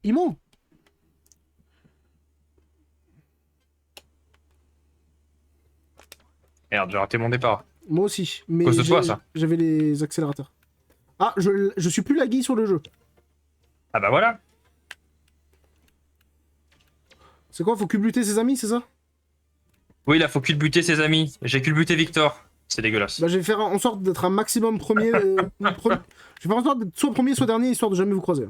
Imo. Merde, j'ai raté mon départ. Moi aussi. Mais Cause de toi, ça. j'avais les accélérateurs. Ah, je suis plus laggy sur le jeu. Ah bah voilà. C'est quoi, faut culbuter ses amis, c'est ça? Oui, là, faut culbuter ses amis. J'ai culbuté Victor. C'est dégueulasse. Bah, je vais faire en sorte d'être un maximum premier. Je vais faire en sorte d'être soit premier, soit dernier, histoire de jamais vous croiser.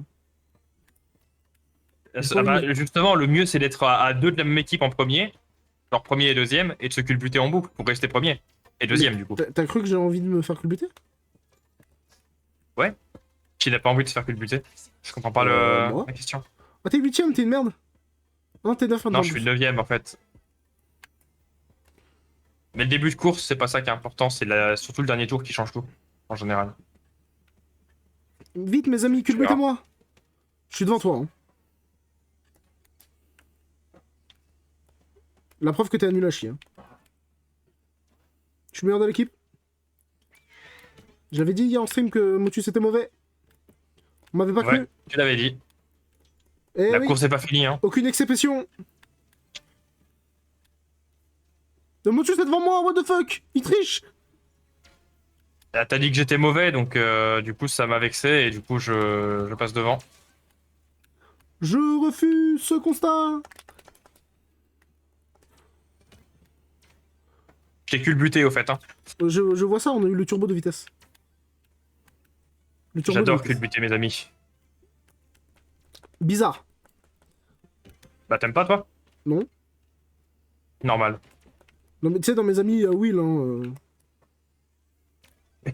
Ah bah, justement, le mieux, c'est d'être à deux de la même équipe en premier, genre premier et deuxième, et de se culbuter en boucle pour rester premier. Et deuxième, du coup. T'as cru que j'ai envie de me faire culbuter? Ouais. Qui n'a pas envie de se faire culbuter? Je comprends pas Moi. la question. Ah, t'es 8ème, t'es une merde. Non, t'es 9 Non, je suis 9ème en fait. Mais le début de course, c'est pas ça qui est important, c'est surtout le dernier tour qui change tout, en général. Vite, mes amis, Tu verras. culbutez-moi. Je suis devant toi. Hein. La preuve que t'es nul à chier. Hein. Je suis meilleur de l'équipe. J'avais dit hier en stream que Motus était mauvais. On m'avait pas Ouais, cru. tu l'avais dit. Eh La oui, course est pas finie, hein. aucune exception. Le Motus est devant moi, what the fuck? Il triche. Ah, t'as dit que j'étais mauvais, donc du coup ça m'a vexé et du coup je passe devant. Je refuse ce constat. Je t'ai culbuté au fait, hein. Je vois ça, on a eu le turbo de vitesse. Le turbo de J'adore vitesse. culbuter mes amis. Bizarre. Bah t'aimes pas toi? Non. Normal. Non mais tu sais, dans mes amis, Will, hein,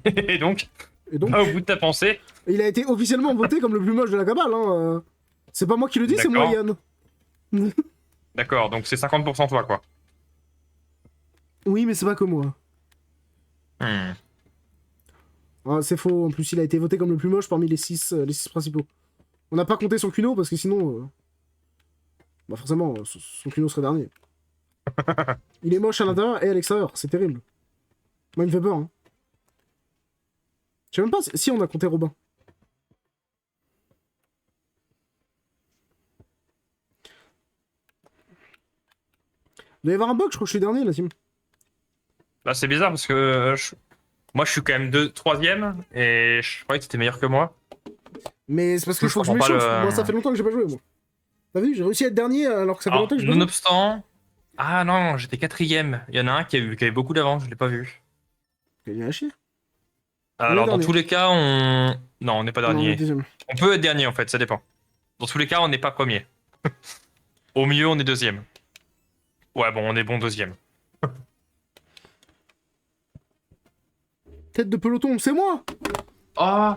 Et donc, et donc, va au bout de ta pensée. il a été officiellement voté comme le plus moche de la cabale, hein. C'est pas moi qui le dis, c'est moi, D'accord. Yann. D'accord, donc c'est 50% toi quoi. Oui, mais c'est pas que moi. Hmm. Ah, c'est faux, en plus il a été voté comme le plus moche parmi les six principaux. On n'a pas compté son Kuno, parce que sinon... bah forcément, son Kuno serait dernier. Il est moche à l'intérieur et à l'extérieur, c'est terrible. Moi il me fait peur, hein. Je sais même pas si on a compté Robin. Il doit y avoir un bug, je crois que je suis dernier, la team. Bah c'est bizarre parce que moi je suis quand même troisième et je croyais que c'était meilleur que moi. Mais c'est parce Du qu'il coup, je faut que je comprends pas m'échauffe. le. Moi ça fait longtemps que j'ai pas joué, moi. T'as vu, j'ai réussi à être dernier alors que ça fait Alors, longtemps que j'ai pas joué. nonobstant. Ah non, j'étais quatrième. Il y en a un qui avait beaucoup d'avance, je l'ai pas vu. Il a chier. On est Alors, dans dernier. tous les cas, on. Non, on n'est pas Non, on est dernier. deuxième. On peut être dernier en fait, ça dépend. Dans tous les cas, on n'est pas premier. Au mieux, on est deuxième. Ouais, bon, on est bon deuxième. Tête de peloton, c'est moi. Oh!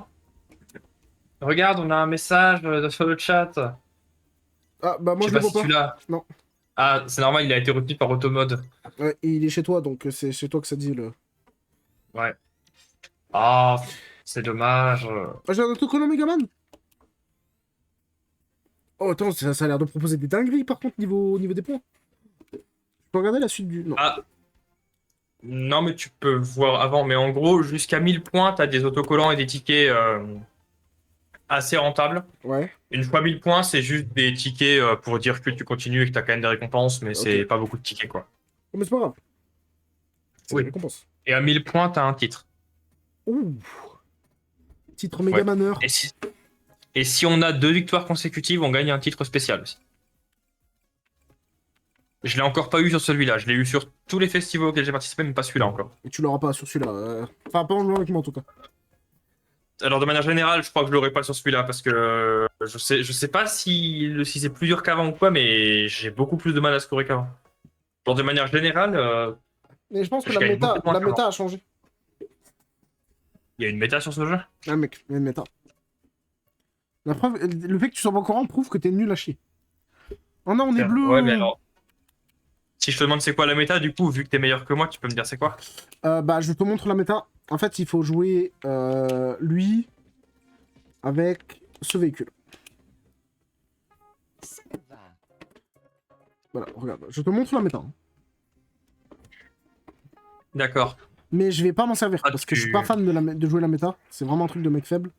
Regarde, on a un message sur le chat. Ah bah Je moi sais je le pas vois si tu pas. l'as. Non. Ah, c'est normal, il a été retenu par Automode. Ouais, et il est chez toi, donc c'est chez toi que ça dit le... Ouais. Ah, c'est dommage. Ah, j'ai un autocollant Megaman. Oh attends, ça a l'air de proposer des dingueries par contre niveau des points. Je peux regarder la suite du... Non. Ah, non, mais tu peux voir avant. Mais en gros, jusqu'à 1000 points, t'as des autocollants et des tickets assez rentables. Ouais, Une fois 1000 points, c'est juste des tickets pour dire que tu continues et que t'as quand même des récompenses, mais ok. c'est pas beaucoup de tickets, quoi. Oh, mais c'est pas grave. C'est des Oui. récompenses. Et à 1000 points, t'as un titre. Ouh. Titre Ouais. Megamaneur. Et si on a 2 victoires consécutives, on gagne un titre spécial aussi. Je l'ai encore pas eu sur celui-là. Je l'ai eu sur tous les festivals auxquels j'ai participé, mais pas celui-là encore. Et tu l'auras pas sur celui-là. Enfin, pas en jouant avec moi en tout cas. Alors de manière générale, je crois que je l'aurai pas sur celui-là parce que je sais pas si c'est plus dur qu'avant ou quoi, mais j'ai beaucoup plus de mal à scorer qu'avant. Genre de manière générale, Mais je pense que je gagne beaucoup moins la qu'avant. méta a changé. Il y a une méta sur ce jeu? Ah mec, il y a une méta. La preuve, le fait que tu sois pas au courant prouve que t'es nul à chier. Oh non, on est Ouais, mais bleu. alors, si je te demande c'est quoi la méta, du coup, vu que t'es meilleur que moi, tu peux me dire c'est quoi? Bah, je te montre la méta. En fait, il faut jouer lui avec ce véhicule. Voilà, regarde, je te montre la méta. Hein. D'accord. Mais je vais pas m'en servir Ah, parce que je suis pas fan de jouer la méta. C'est vraiment un truc de mec faible.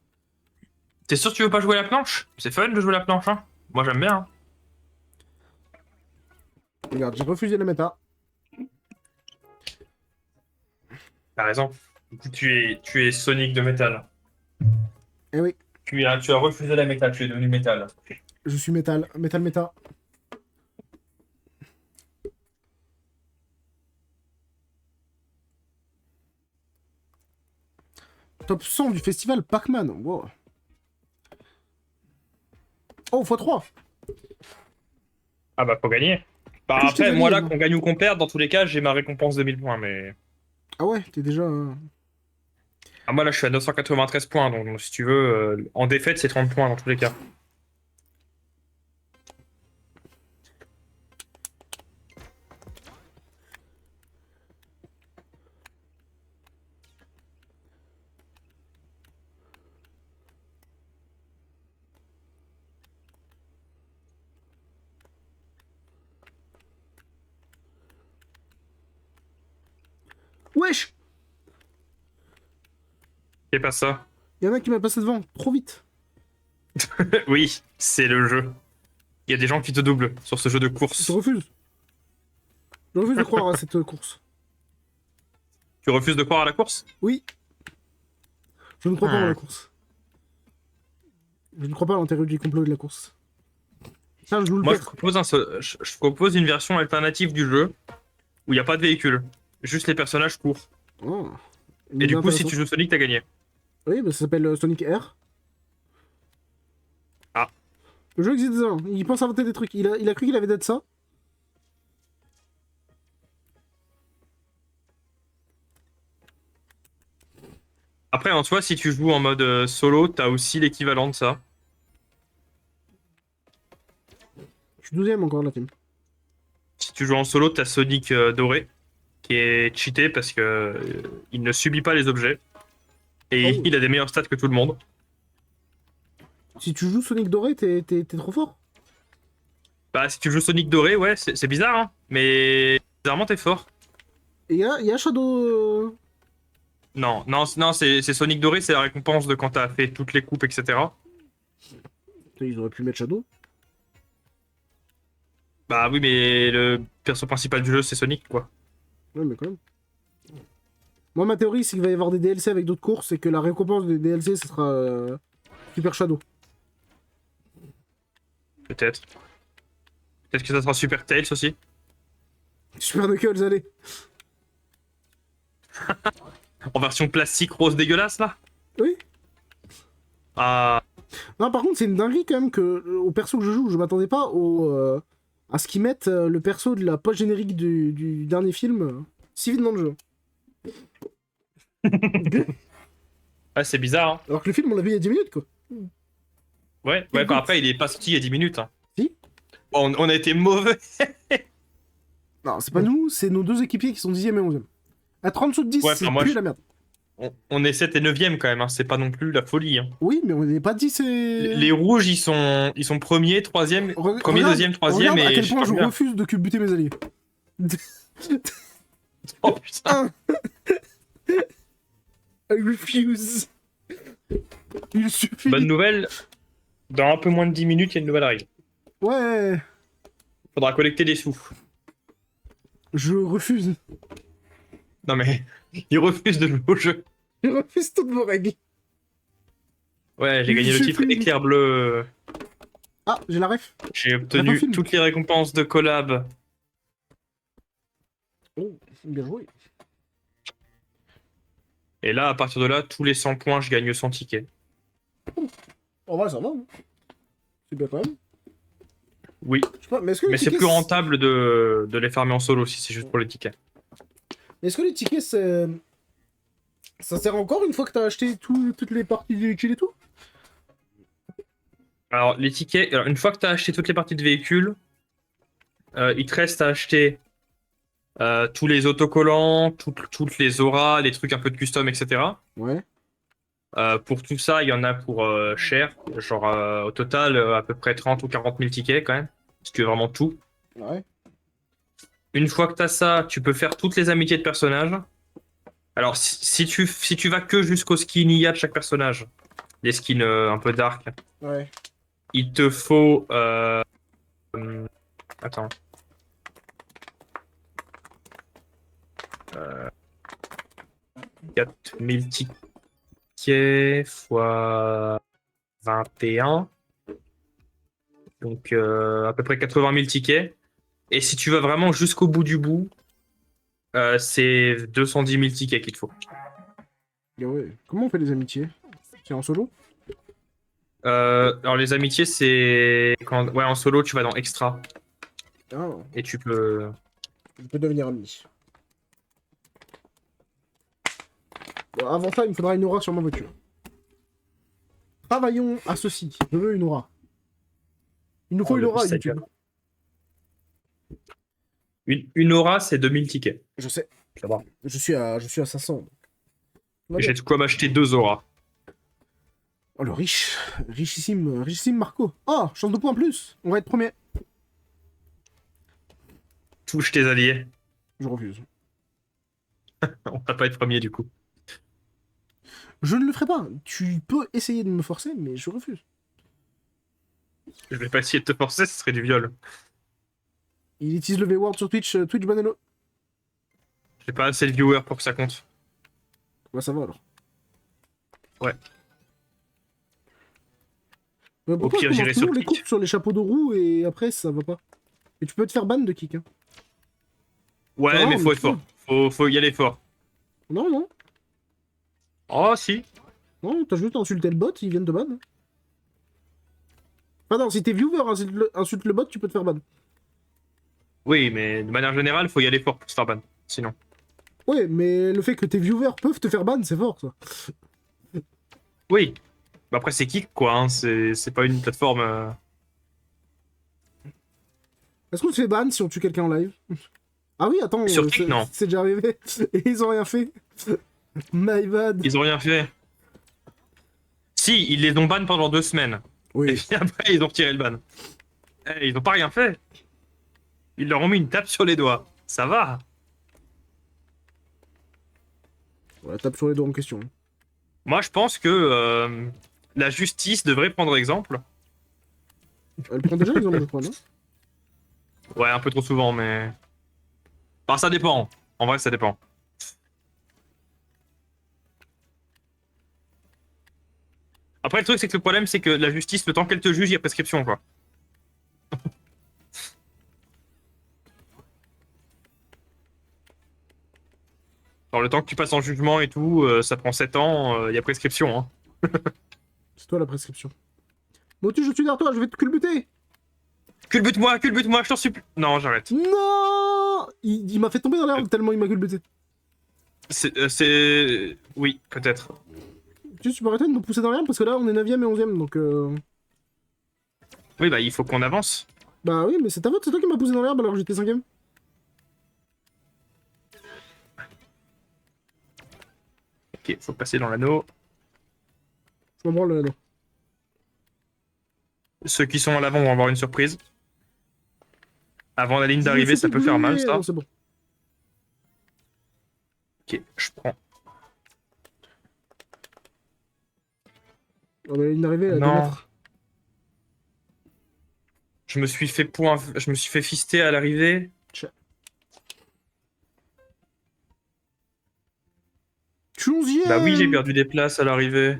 T'es sûr que tu veux pas jouer la planche? C'est fun de jouer la planche, hein? Moi j'aime bien. Hein. Regarde, j'ai refusé la méta. T'as raison. Tu es Sonic de métal. Eh oui, Tu as refusé la métal, tu es devenu métal. je suis métal. Métal méta. Top 100 du festival Pac-Man. Wow. Oh, x3. Ah bah faut gagner. Bah Que je t'ai après, gagné, moi là, moi. qu'on gagne ou qu'on perde, dans tous les cas, j'ai ma récompense de 1000 points, mais... Ah ouais, t'es déjà... Ah moi là, je suis à 993 points, donc si tu veux, en défaite, c'est 30 points dans tous les cas. Wesh! C'est pas ça. Y'en a qui m'a passé devant. Trop vite. Oui, c'est le jeu. Il y a des gens qui te doublent sur ce jeu de Je course. refuse. Je refuse de croire à cette course. Tu refuses de croire à la course? Oui. Je ne crois pas à la Hmm. course. Je ne crois pas à l'intérêt du complot de la course. Ça, je vous le Moi, perds. je propose une version alternative du jeu où il n'y a pas de véhicule. Juste les personnages courent. Oh. Et Une du idée coup, si tu intéressante. joues Sonic, t'as gagné. Oui, bah, ça s'appelle Sonic Air. Ah. Le jeu existe déjà. Il pense inventer des trucs. Il a cru qu'il avait d'être ça. Après, en soi, si tu joues en mode solo, t'as aussi l'équivalent de ça. Je suis 12ème encore, la team. Si tu joues en solo, t'as Sonic doré, qui est cheaté parce que il ne subit pas les objets. Et Oh. il a des meilleurs stats que tout le monde. Si tu joues Sonic Doré, t'es trop fort. Bah, si tu joues Sonic doré, ouais, c'est bizarre, hein. Mais bizarrement, t'es fort. Et y a Shadow... Non, non, non, c'est Sonic doré, c'est la récompense de quand t'as fait toutes les coupes, etc. Putain, ils auraient pu mettre Shadow. Bah oui, mais le perso principal du jeu, c'est Sonic, quoi. Ouais, mais quand même. Moi, ma théorie, c'est qu'il va y avoir des DLC avec d'autres courses et que la récompense des DLC, ce sera Super Shadow. Peut-être. Peut-être que ça sera Super Tails aussi. Super Knuckles, allez. En version plastique rose dégueulasse, là. Oui. Ah, Non, par contre, c'est une dinguerie quand même que au perso que je joue, je m'attendais pas à ce qu'ils mettent le perso de la post générique du dernier film si vite dans le jeu. ouais, c'est bizarre, hein. Alors que le film, on l'a vu il y a 10 minutes, quoi. Ouais, ouais, enfin, après, il est pas sorti il y a 10 minutes. Hein. Si. On a été mauvais. Non, c'est pas nous, c'est nos deux équipiers qui sont 10ème et 11ème. Être en dessous de 10, Ouais, c'est enfin, moi, plus la merde. on est 7 et 9e quand même, hein. C'est pas non plus la folie. Hein. Oui, mais on n'est pas 10 et... Les rouges, ils sont premiers, troisième, premier, Regarde, deuxième, troisième, regarde à et quel je sais point pas je combien. refuse de buter mes alliés. Oh putain. I refuse. Il suffit. Bonne nouvelle, dans un peu moins de 10 minutes, il y a une nouvelle règle. Ouais, Faudra collecter des sous. je refuse. Non mais, ils refusent de jouer au jeu. Je refuse toutes vos règles. Ouais, j'ai gagné le J'ai titre fait- Éclair Bleu. Ah, j'ai la ref. J'ai Attends, obtenu film. toutes les récompenses de collab. Oh, bien joué. Et là, à partir de là, tous les 100 points, je gagne 100 tickets. En vrai, ça va. Hein. C'est bien quand même. Oui, Je sais pas, mais est-ce que les mais c'est tickets, plus rentable de les farmer en solo si c'est juste pour les tickets. Est-ce que les tickets, c'est... Ça sert encore une fois que t'as acheté toutes les parties du véhicule et tout? Alors, les tickets, alors, une fois que tu as acheté toutes les parties de véhicule, il te reste à acheter tous les autocollants, toutes les auras, les trucs un peu de custom, etc. Ouais. Pour tout ça, il y en a pour cher. Genre, au total, à peu près 30 ou 40 000 tickets quand même. Parce que vraiment tout. Ouais. Une fois que tu as ça, tu peux faire toutes les amitiés de personnages. Alors, si tu vas que jusqu'au skin IA de chaque personnage, les skins un peu dark, Ouais. il te faut... attends. 4000 tickets fois 21. Donc à peu près 80 000 tickets. Et si tu vas vraiment jusqu'au bout du bout, c'est 210 000 tickets qu'il te faut. Et ouais. Comment on fait les amitiés? C'est en solo? Alors les amitiés, c'est quand ouais en solo tu vas dans extra Ah, et tu peux. je peux devenir ami. Bon, avant ça, il me faudra une aura sur ma voiture. Travaillons à ceci. Je veux une aura. Il nous faut Oh, une le aura, saga. YouTube. Une aura, c'est 2000 tickets. Je sais. Ça va. Je suis à 500. Tout va J'ai bien. de quoi m'acheter 2 auras. Oh, le riche. Richissime Marco. Oh, chance de points en plus. On va être premier. Touche tes alliés. Je refuse. On va pas être premier du coup. Je ne le ferai pas. Tu peux essayer de me forcer, mais je refuse. Je vais pas essayer de te forcer, ce serait du viol. Il utilise le V-word sur Twitch. Twitch Banelo. J'ai pas assez de viewers pour que ça compte. Ouais, ça va alors. Ouais. Au Pourquoi je pire, commence j'irai sur toujours les Twitch. coupes sur les chapeaux de roue et après ça va pas? Et tu peux te faire ban de kick. Hein. Ouais, Ah, mais mais faut être tu peux. fort. Faut y aller fort. Non, non. Oh si. Non, t'as juste insulté le bot, ils viennent te ban. Enfin non, si t'es viewer insulte le bot, tu peux te faire ban. Oui, mais de manière générale, faut y aller fort pour se faire ban. Sinon. Ouais, mais le fait que tes viewers peuvent te faire ban, c'est fort, ça. Oui. Bah après, c'est Kick, quoi. Hein. C'est pas une plateforme. Est-ce qu'on se fait ban si on tue quelqu'un en live? Ah oui, attends, Sur Kick, non. c'est déjà arrivé. Et ils ont rien fait. My bad. Ils ont rien fait. Si, ils les ont ban pendant 2 semaines. Et Oui. puis après, ils ont retiré le ban. Eh, ils ont pas rien fait. Ils leur ont mis une tape sur les doigts. Ça va. Voilà, tape sur les doigts en question. Moi, je pense que la justice devrait prendre exemple. Elle prend déjà l'exemple, je crois, non? Ouais, un peu trop souvent, mais... Enfin, ça dépend. En vrai, ça dépend. Après, le truc, c'est que le problème, c'est que la justice, le temps qu'elle te juge, il y a prescription, quoi. Genre, le temps que tu passes en jugement et tout, ça prend 7 ans, il y a prescription, hein. C'est toi la prescription. Motu, je suis derrière toi, je vais te culbuter. Culbute-moi, culbute-moi, je t'en supplie. Non, j'arrête. Non, il m'a fait tomber dans l'herbe tellement il m'a culbuté. C'est... Oui, peut-être. Tu peux arrêter de me pousser dans l'herbe parce que là on est 9ème et 11ème donc Oui, bah, il faut qu'on avance. Bah oui, mais c'est ta faute, c'est toi qui m'as poussé dans l'herbe alors que j'étais 5ème. Ok, faut passer dans l'anneau. Je m'en branle là. Ceux qui sont à l'avant vont avoir une surprise. Avant la ligne Je d'arrivée, sais ça plus peut faire mal, bouger. ça. Non, c'est bon. Ok, je prends. On a une arrivée à 2 Non. mètres. Je me suis fait je me suis fait fister à l'arrivée. Je suis 11ème. Bah oui, j'ai perdu des places à l'arrivée.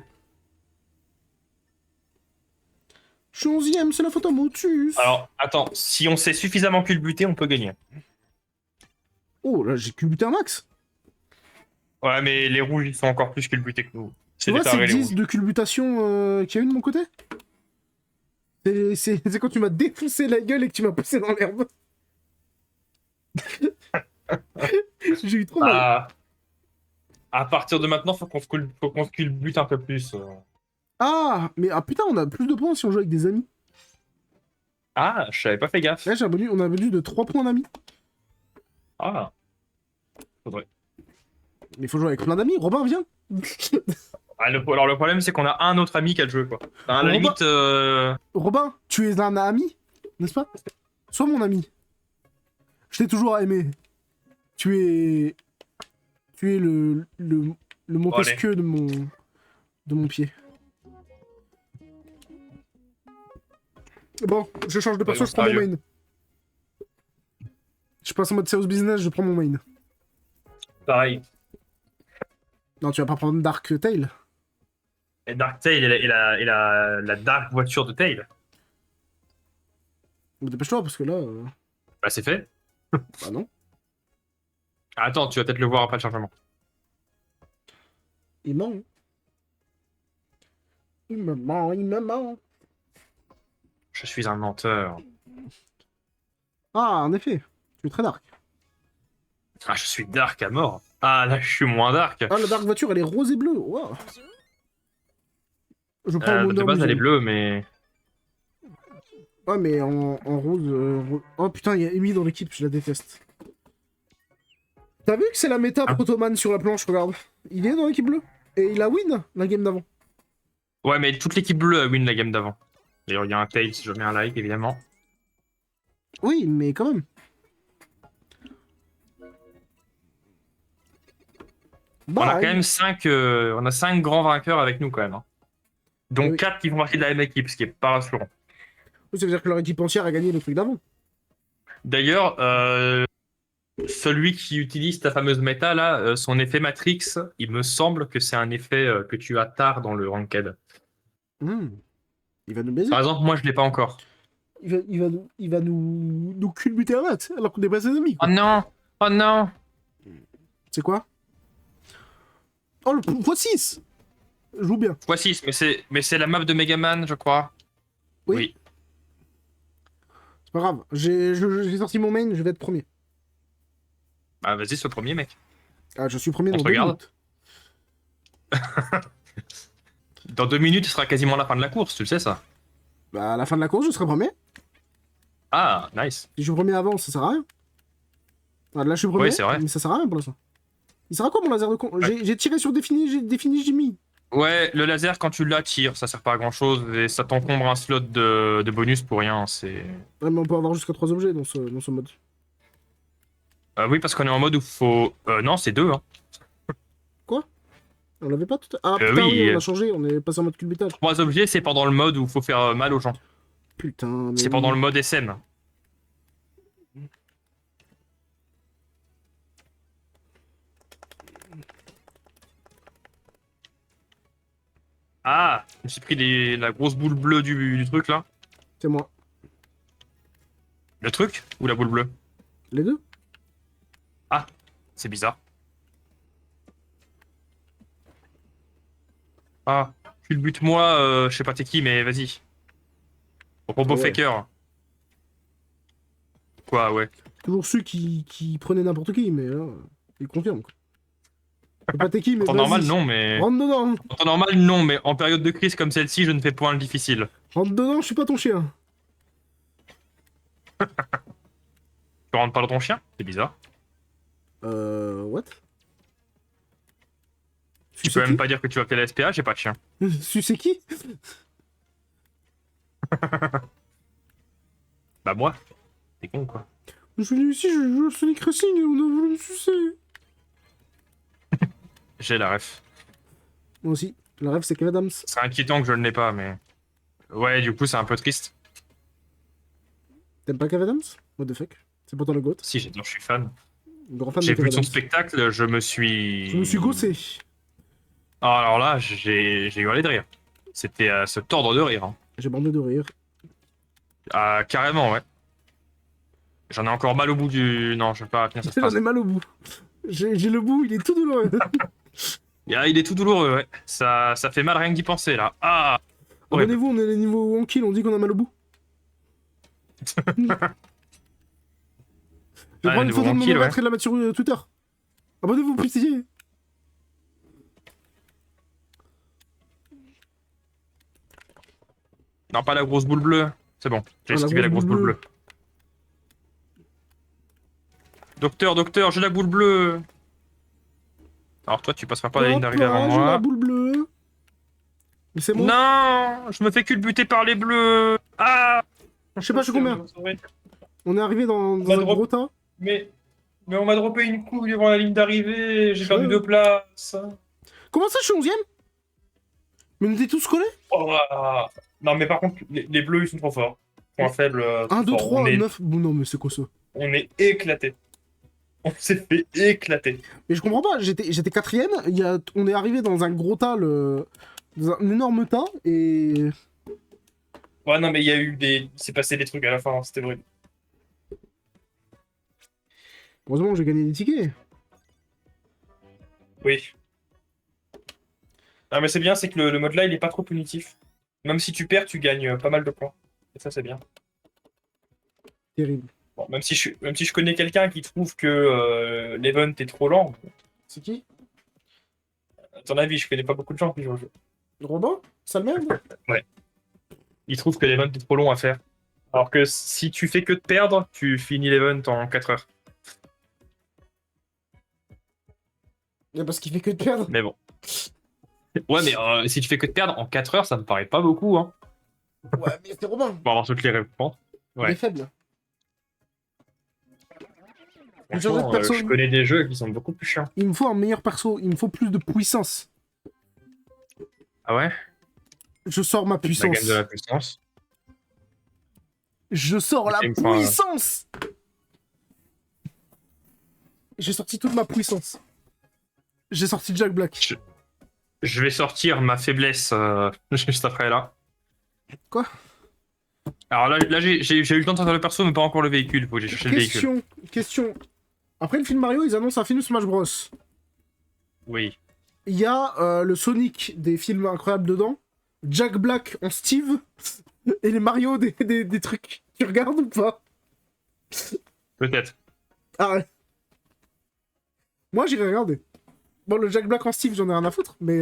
Je suis 11ème, c'est la faute à Motus. Alors, attends, si on sait suffisamment culbuter, on peut gagner. Oh là, j'ai culbuté un max. Ouais, mais les rouges, ils sont encore plus culbutés que nous. Tu C'est des vois ces tarés, les 10 rouges. de culbutation qu'il y a eu de mon côté? C'est quand tu m'as défoncé la gueule et que tu m'as poussé dans l'herbe. J'ai eu trop mal. Ah, à partir de maintenant, faut qu'on se culbute un peu plus. Ah, mais ah putain, on a plus de points si on joue avec des amis. Ah, je savais pas fait gaffe. Là, on a venu de 3 points d'amis. Ah, faudrait. Mais il faut jouer avec plein d'amis. Robin, viens. Ah, alors le problème, c'est qu'on a un autre ami qui a le jeu, quoi. Enfin, à la Robin- limite, Robin, tu es un ami, n'est-ce pas? Sois mon ami. Je t'ai toujours aimé. Tu es... Tu es le Bon, allez. Montesquieu de mon pied. Bon, je change de perso, Soyons je prends mon sérieux. main. Je passe en mode serious business, je prends mon main. Pareil. Non, tu vas pas prendre Dark Tail. Et Dark Tail la Dark voiture de Tail. Mais dépêche-toi, parce que là... Bah, c'est fait. Bah non. Attends, tu vas peut-être le voir après le chargement. Il ment. Il me ment, il me ment. Je suis un menteur. Ah, en effet. Tu es très dark. Ah, je suis dark à mort. Ah, là, je suis moins dark. Ah, la dark voiture, elle est rose et bleue. Wow. Je prends le De Wonder base, elle est Museum. bleue, mais... Ouais, mais en rose, Oh putain, il y a Amy dans l'équipe, je la déteste. T'as vu que c'est la méta Ah. Protoman sur la planche, regarde. Il est dans l'équipe bleue. Et il a win la game d'avant. Ouais, mais toute l'équipe bleue a win la game d'avant. D'ailleurs, il y a un Tail si je mets un like, évidemment. Oui, mais quand même. On a Bah, quand même 5 on a 5 grands vainqueurs avec nous, quand même. Hein. Dont oui. 4 qui font partie de la même équipe, ce qui est pas rassurant. Oui, ça veut dire que leur équipe entière a gagné le truc d'avant. D'ailleurs, celui qui utilise ta fameuse méta, là, son effet Matrix, il me semble que c'est un effet que tu as tard dans le Ranked. Hmm. Il va nous baiser. Par exemple, moi, je l'ai pas encore. Il va nous culbuter à mat, alors qu'on est pas ses amis. Oh Quoi. non! Oh non! C'est quoi? Oh, le x6 joue bien. x6, mais c'est la map de Megaman, je crois. Oui. C'est pas grave. J'ai sorti mon main, je vais être premier. Bah, vas-y, sois premier, mec. Ah, je suis premier On dans te 2 regarde. minutes. Dans 2 minutes, ce sera quasiment la fin de la course, tu le sais, ça. Bah, à la fin de la course, je serai premier. Ah, nice. Si je suis premier avant, ça sert à rien. Ah, là, je suis premier, Oui, c'est vrai. mais ça sert à rien pour l'instant. Il sert à quoi mon laser de con? Ouais. J'ai tiré sur défini, j'ai défini, j'ai mis. Ouais, le laser, quand tu l'attires, ça sert pas à grand chose et ça t'encombre un slot de bonus pour rien. C'est. Ouais, mais on peut avoir jusqu'à 3 objets dans ce mode. Oui, parce qu'on est en mode où faut. Non, c'est 2. Hein. On l'avait pas tout à... Ah putain, Oui, oui, on a changé, on est passé en mode culbutage. 3 objets, c'est pendant le mode où faut faire mal aux gens. Putain, mais C'est oui. pendant le mode SM. Ah, je me suis pris la grosse boule bleue du truc là. C'est moi. Le truc ou la boule bleue? Les deux? C'est bizarre. Ah, culbute-moi, je sais pas t'es qui, mais vas-y. Robot Ouais. Faker. Quoi, ouais. Toujours ceux qui prenaient n'importe qui, mais là, ils confirment. Quoi. C'est pas t'es qui, mais En temps vas-y. normal, non, mais. Rentre dedans. En temps normal, non, mais en période de crise comme celle-ci, je ne fais point le difficile. Rentre dedans, je suis pas ton chien. Tu rentres pas dans ton chien? C'est bizarre. What? Tu peux même pas dire que tu vas appeler la SPA, j'ai pas de chien. C'est qui? Bah moi. T'es con, quoi. Je suis venu ici, je joue à Sonic Racing et on a voulu me sucer. J'ai la ref. Moi aussi. Le rêve, c'est Kev Adams. C'est inquiétant que je ne l'ai pas, mais. Ouais, du coup, c'est un peu triste. T'aimes pas Kev Adams? What the fuck? C'est pourtant le GOAT. Si, j'adore, je suis fan. Grand fan de J'ai Kev vu son Adams. spectacle, je me suis. Je me suis gossé. Ah, alors là, j'ai hurlé de rire. C'était à se tordre de rire. Hein. J'ai bandé de rire. Ah, carrément, ouais. J'en ai encore mal au bout du. Non, je vais pas finir cette J'en phrase. ai mal au bout. J'ai le bout, il est tout douloureux. Ah, il est tout douloureux, ouais. Ça fait mal rien que d'y penser, là. Ah horrible. Abonnez-vous, on est les niveaux en kill, on dit qu'on a mal au bout. Je vais Ah, prendre une niveau photo de mon tranquille, batterie et de la mettre sur Twitter. Abonnez-vous, pitié. Non, pas la grosse boule bleue. C'est bon, j'ai Ah, la esquivé la grosse grosse boule boule bleue. Docteur, j'ai la boule bleue. Alors toi, tu passeras pas la ligne d'arrivée avant J'ai la moi. boule bleue. Mais c'est moi. Non, je me fais culbuter par les bleus. Ah. Je sais pas, je suis combien. On est arrivé dans Bah, un drop. gros tas. Mais on m'a droppé une couille devant la ligne d'arrivée. J'ai perdu Ouais. 2 places. Comment ça, je suis 11ème? Mais on était tous collés? Oh, ah. Non, mais par contre, les bleus, ils sont trop forts. Point faible. 1, 2, fort. 3, 9. Bon, non, mais c'est quoi ça? On est éclaté. On s'est fait éclater. Mais je comprends pas, j'étais quatrième, on est arrivé dans un gros tas, dans un énorme tas, et... Ouais, non, mais il y a eu des. Il s'est passé des trucs à la fin, hein, c'était vrai. Heureusement que j'ai gagné des tickets. Oui. Ah, mais c'est bien, c'est que le mode là, il est pas trop punitif. Même si tu perds, tu gagnes pas mal de points. Et ça, c'est bien. Terrible. Bon, même si je connais quelqu'un qui trouve que l'event est trop lent, C'est qui? à ton avis, je connais pas beaucoup de gens qui jouent au jeu. Robin? Sale merde? Ils trouvent que l'event est trop long à faire. Alors que si tu fais que de perdre, tu finis l'event en 4 heures. Parce qu'il fait que de perdre. Mais bon. Ouais, mais si tu fais que de perdre en 4 heures, ça me paraît pas beaucoup, hein. Ouais, mais c'est Robin. Pour avoir toutes les réponses. Il Ouais. est faible. Franchement, perso, je connais des jeux qui sont beaucoup plus chiants. Il me faut un meilleur perso, il me faut plus de puissance. Ah ouais? Je sors ma La puissance. gamme de la puissance. Je sors la Il me faut un- puissance. J'ai sorti toute ma puissance. J'ai sorti Jack Black. Je vais sortir ma faiblesse juste après là. Quoi? Alors là j'ai eu le temps de sortir le perso, mais pas encore le véhicule. Faut que j'ai cherché le véhicule. Question. Après le film Mario, ils annoncent un film Smash Bros. Oui. Il y a le Sonic des films incroyables dedans, Jack Black en Steve, et les Mario des trucs. Tu regardes ou pas? Peut-être. Ah ouais. Moi j'irai regarder. Bon, le Jack Black en Steve, j'en ai rien à foutre, mais...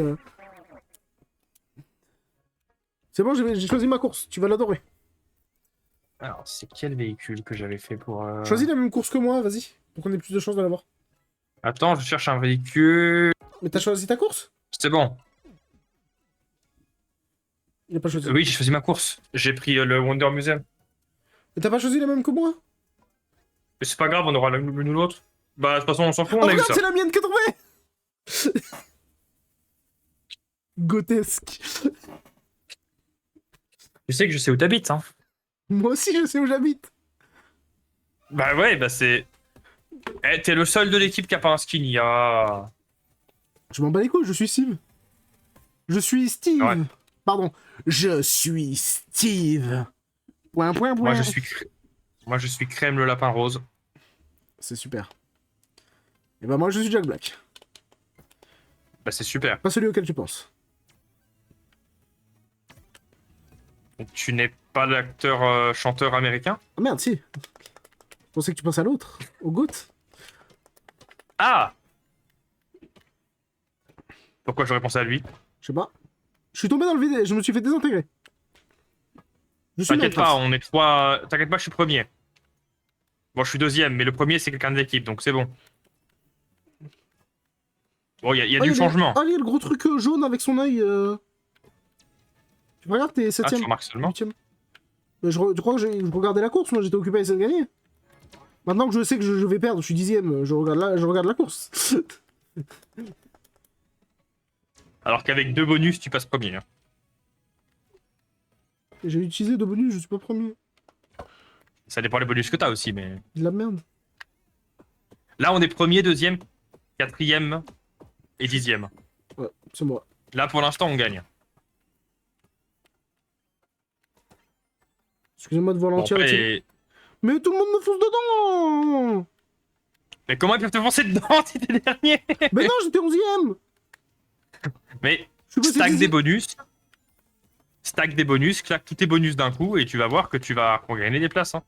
C'est bon, j'ai choisi ma course, tu vas l'adorer. Alors, c'est quel véhicule que j'avais fait pour... Choisis la même course que moi, vas-y, pour qu'on ait plus de chances de l'avoir. Attends, je cherche un véhicule... Mais t'as choisi ta course? C'est bon. Il a pas choisi. Oui, j'ai choisi ma course. J'ai pris le Wonder Museum. Mais t'as pas choisi la même que moi? Mais c'est pas grave, on aura l'une ou l'autre. Bah, de toute façon, on s'en fout, Oh on a eu regarde, ça. c'est la mienne qui a trouvé. Grotesque. Tu sais que je sais où t'habites, hein. Moi aussi, je sais où j'habite. Bah ouais, bah c'est... Eh, t'es le seul de l'équipe qui a pas un skin, il y a... Je m'en bats les couilles, je suis Steve. Je suis Steve. Ouais. Pardon. Je suis Steve. Point. Moi, je suis Crème le lapin rose. C'est super. Et bah moi, je suis Jack Black. Bah c'est super. Pas celui auquel tu penses. Donc, tu n'es pas l'acteur chanteur américain? Ah merde, si. Je pensais que tu pensais à l'autre. Au GOAT. Ah! Pourquoi j'aurais pensé à lui? Je sais pas. Je suis tombé dans le vide, je me suis fait désintégrer. Je suis T'inquiète Minecraft. pas, on est trois... T'inquiète pas, je suis premier. Bon, je suis deuxième, mais le premier, c'est quelqu'un de l'équipe, donc c'est bon. Bon, il y a du changement. Ah, il y a le gros truc jaune avec son œil. Tu regardes, t'es Ah, 7ème. tu remarques seulement. 8ème. Mais tu crois que je regardais la course? Moi, j'étais occupé à essayer de gagner. Maintenant que je sais que je vais perdre, je suis 10ème, je regarde la course. Alors qu'avec 2 bonus, tu passes premier. Hein. J'ai utilisé 2 bonus, je suis pas premier. Ça dépend des bonus que t'as aussi, mais... De la merde. Là, on est premier, deuxième, quatrième et 10ème. Ouais, c'est moi. Là, pour l'instant, on gagne. Excusez-moi de voir Bon, l'entière. après... Mais tout le monde me fonce dedans. Mais comment ils peuvent te foncer dedans si t'es dernier? Mais non, j'étais 11ème. Mais Je suis passé stack 10e. des bonus. Stack des bonus, claque tous tes bonus d'un coup et tu vas voir que tu vas gagner des places. Hein.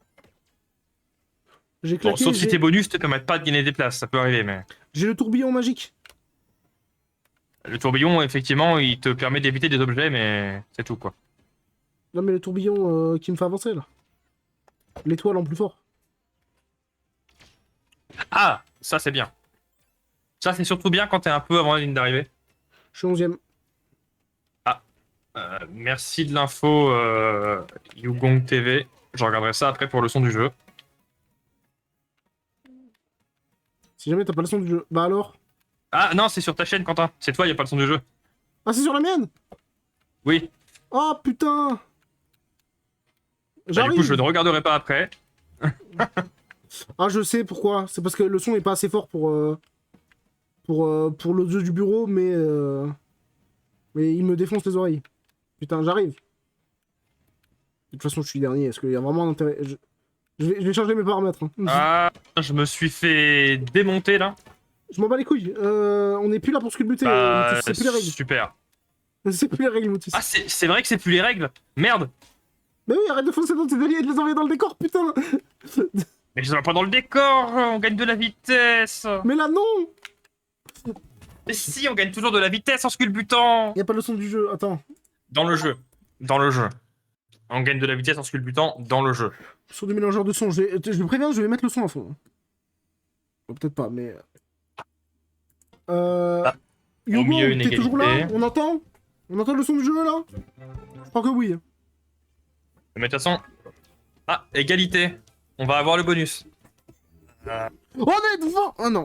J'ai Bon, claqué, sauf si tes bonus te permettent pas de gagner des places, ça peut arriver, mais... j'ai le tourbillon magique. Le tourbillon, effectivement, il te permet d'éviter des objets, mais c'est tout, quoi. Non, mais le tourbillon qui me fait avancer, là. L'étoile en plus fort. Ah, ça, c'est bien. Ça, c'est surtout bien quand t'es un peu avant la ligne d'arrivée. Je suis 11ème. Merci de l'info, Yugong TV. Je regarderai ça après pour le son du jeu. Si jamais t'as pas le son du jeu. Bah alors? Ah, non, c'est sur ta chaîne, Quentin. C'est toi, y a pas le son du jeu. Ah, c'est sur la mienne? Oui. Oh putain! Du J'arrive. coup, je ne regarderai pas après. Ah, je sais pourquoi. C'est parce que le son est pas assez fort pour l'audio du bureau, mais il me défonce les oreilles. Putain, j'arrive. De toute façon, je suis dernier. Est-ce qu'il y a vraiment un intérêt? Je vais changer mes paramètres. Hein. Ah, je me suis fait démonter là. Je m'en bats les couilles. On n'est plus là pour se culbuter. Bah, C'est plus les règles. super. C'est plus les règles, Moutis. Ah, c'est vrai que c'est plus les règles. Merde. Mais oui, arrête de foncer dans tes alliés et de les envoyer dans le décor, putain. Mais je ne vais pas dans le décor. On gagne de la vitesse. Mais là, non. Mais si, on gagne toujours de la vitesse en sculbutant. Y a pas le son du jeu. Attends. Dans le jeu. Dans le jeu. On gagne de la vitesse en sculbutant dans le jeu. Sur du mélangeur de son. Je le préviens, je vais mettre le son à fond. Bon, peut-être pas, mais. Yogo, mieux, une t'es toujours là? égalité. On entend? On entend le son du jeu là? Je crois que oui. Mais de toute façon. Ah, égalité. On va avoir le bonus. Oh, on est devant! Oh non!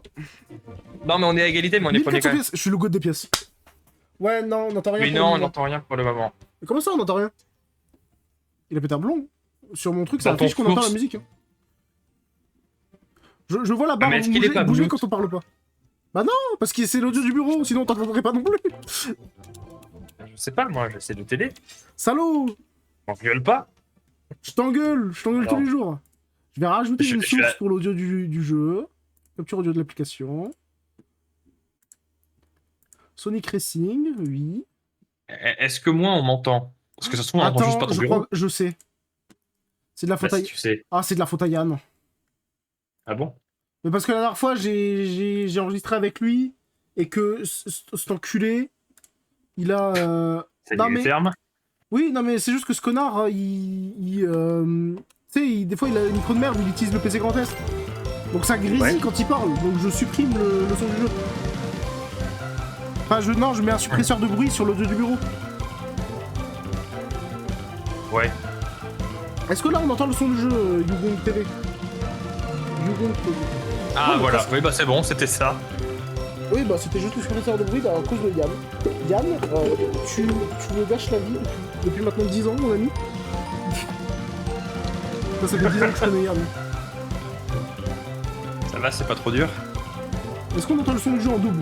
Non, mais on est à égalité, mais on est premier 1400 quand même. pièces, je suis le goût des pièces. Ouais, non, on n'entend rien. Mais pour non, le on moment. n'entend rien pour le moment. Mais comment ça, on n'entend rien? Il a pété un blond. Sur mon truc, ça Dans ton affiche qu'on entend source. la musique. Hein. Je vois la barre Mais est-ce qu'il est pas bouger mute quand on parle pas. Bah non, parce que c'est l'audio du bureau, sinon on t'entendrait pas non plus. Je sais pas, moi, j'essaie de t'aider. Salaud! On gueule pas. Je t'engueule Alors. tous les jours. Je vais rajouter Je- une je- source pour l'audio du jeu. Capture audio de l'application. Sonic Racing, oui. Est-ce que moi, on m'entend? Parce que ça se trouve, on entend juste pas ton je bureau. crois, je sais. C'est de la faute Bah, à... si tu sais. Ah, c'est de la faute à Yann. Ah bon? Mais parce que la dernière fois, j'ai enregistré avec lui et que cet enculé, il a... C'est Non, des mais- termes. Oui, non mais c'est juste que ce connard, tu sais, des fois il a le micro de merde, il utilise le PC Grand S. Donc ça grésille Ouais. quand il parle, donc je supprime le son du jeu. Enfin, non, je mets un suppresseur de bruit sur l'audio du bureau. Ouais. Est-ce que là on entend le son du jeu, YouGong TV? YouGong TV. Ah, Ouais, voilà. parce- Oui, bah c'est bon, c'était ça. Oui, bah c'était juste le suppresseur de bruit à cause de Yann. Yann, tu me gâches la vie depuis maintenant 10 ans, mon ami. Ça fait 10 ans que je connais Yann. Ça va, c'est pas trop dur. Est-ce qu'on entend le son du jeu en double?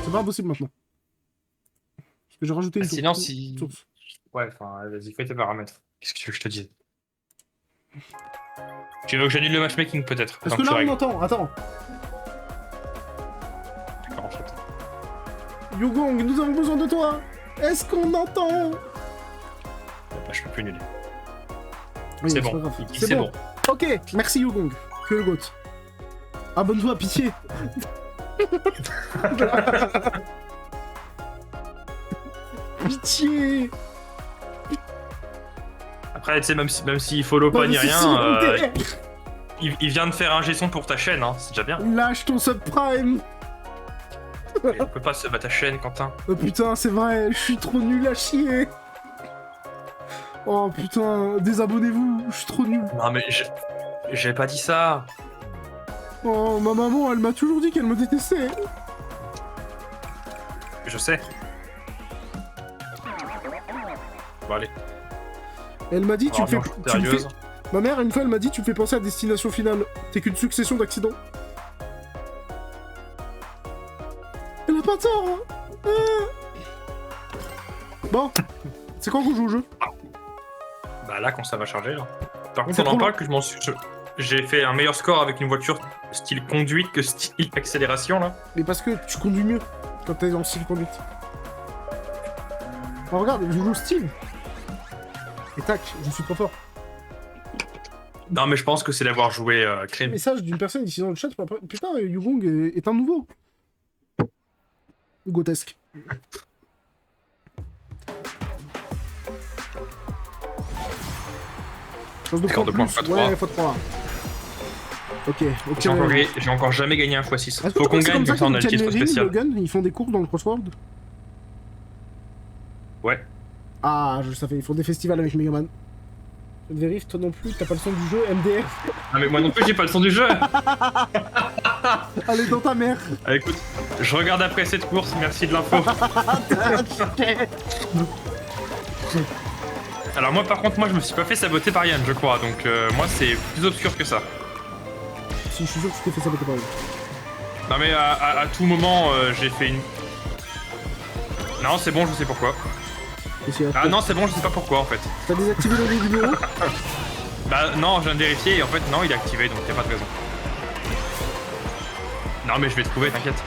C'est pas impossible maintenant. Parce que j'ai rajouté une Sinon, source. si. source. Ouais, enfin, vas-y, fais tes paramètres. Qu'est-ce que tu veux que je te dise? Tu veux que j'annule le matchmaking peut-être? Est-ce tant que tu là on règles. entend? Attends. D'accord, en fait. YouGong, nous avons besoin de toi. Est-ce qu'on entend? Bah, je peux plus annuler. Oui, C'est pas bon. grave. Il dit C'est c'est bon. bon. Ok, merci YouGong. Tu es le GOAT. Abonne-toi, pitié. Pitié. Après, tu sais, même s'il follow pas Bah, ni c'est rien, si, il vient de faire un G-son pour ta chaîne, hein. C'est déjà bien. Lâche ton subprime. On peut pas sub à ta chaîne, Quentin. Oh putain, c'est vrai, je suis trop nul à chier. Oh putain, désabonnez-vous, je suis trop nul. Non, mais j'ai pas dit ça. Oh, ma maman, elle m'a toujours dit qu'elle me détestait. Je sais. Bon, allez. Elle m'a dit, tu me fais... Alors, tu me fais- sérieuse. Ma mère, une fois, elle m'a dit, tu me fais penser à Destination Finale. T'es qu'une succession d'accidents. Elle a pas tort, hein. Bon, c'est quand qu'on joue au jeu? Bah là, quand ça va charger, là. Par contre, C'est on en trop parle que je m'en suis... J'ai fait un meilleur score avec une voiture style conduite que style accélération, là. Mais parce que tu conduis mieux quand t'es en style conduite. Oh, regarde, je joue style. Et tac, je suis trop fort. Non, mais je pense que c'est d'avoir joué crème. Message d'une personne ici dans le chat. Putain, YouGong est un nouveau. Gotesque. Chance de Score de points points, plus. x3. Ouais, x3. Ok, ok. J'ai encore jamais gagné un x6. Est-ce que Faut tu qu'on crois que c'est gagne, comme ça comme ça on a le qu'ils titre obtiennent les spécial. Logan, ils font des cours dans le crossword. Ouais. Ah, je savais, ils font des festivals avec Megaman. Vérif, toi non plus, t'as pas le son du jeu, MDF. Ah, mais moi non plus, j'ai pas le son du jeu. Allez, dans ta mère. Ah, écoute, je regarde après cette course, merci de l'info. Alors moi par contre, moi je me suis pas fait saboter par Yann, je crois, donc moi c'est plus obscur que ça. Si, je suis sûr que tu t'es fait saboter par lui. Non mais à tout moment, j'ai fait une... Non, c'est bon, je sais pourquoi. Ah non, c'est bon, je sais pas pourquoi en fait. T'as désactivé le nom du bureau? Bah non, je viens de vérifier et en fait non, il est activé, donc y'a pas de raison. Non mais je vais trouver, t'inquiète.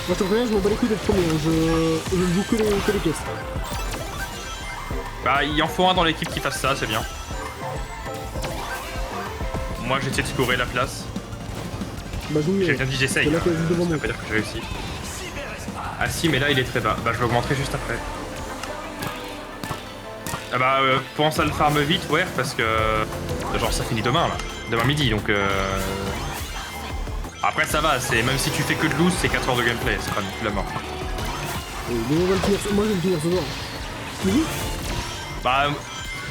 Moi je te préviens, je m'en bats les couilles d'être premier, je ne joue que les pièces. Bah il en faut un dans l'équipe qui fasse ça, c'est bien. Moi j'essaie de scorer la place. Bah joue mieux. J'ai bien dit j'essaye, C'est là hein. qu'il y a juste devant Ça moi. veut pas dire que j'ai réussi. Ah si, mais là il est très bas. Bah je l'augmenterai juste après. Ah bah pense à le farm vite, ouais, parce que genre ça finit demain là. Demain midi, donc après ça va, c'est même si tu fais que de loose, c'est 4 heures de gameplay, c'est pas non plus la mort. Moi je vais le finir ce soir. Oui. Bah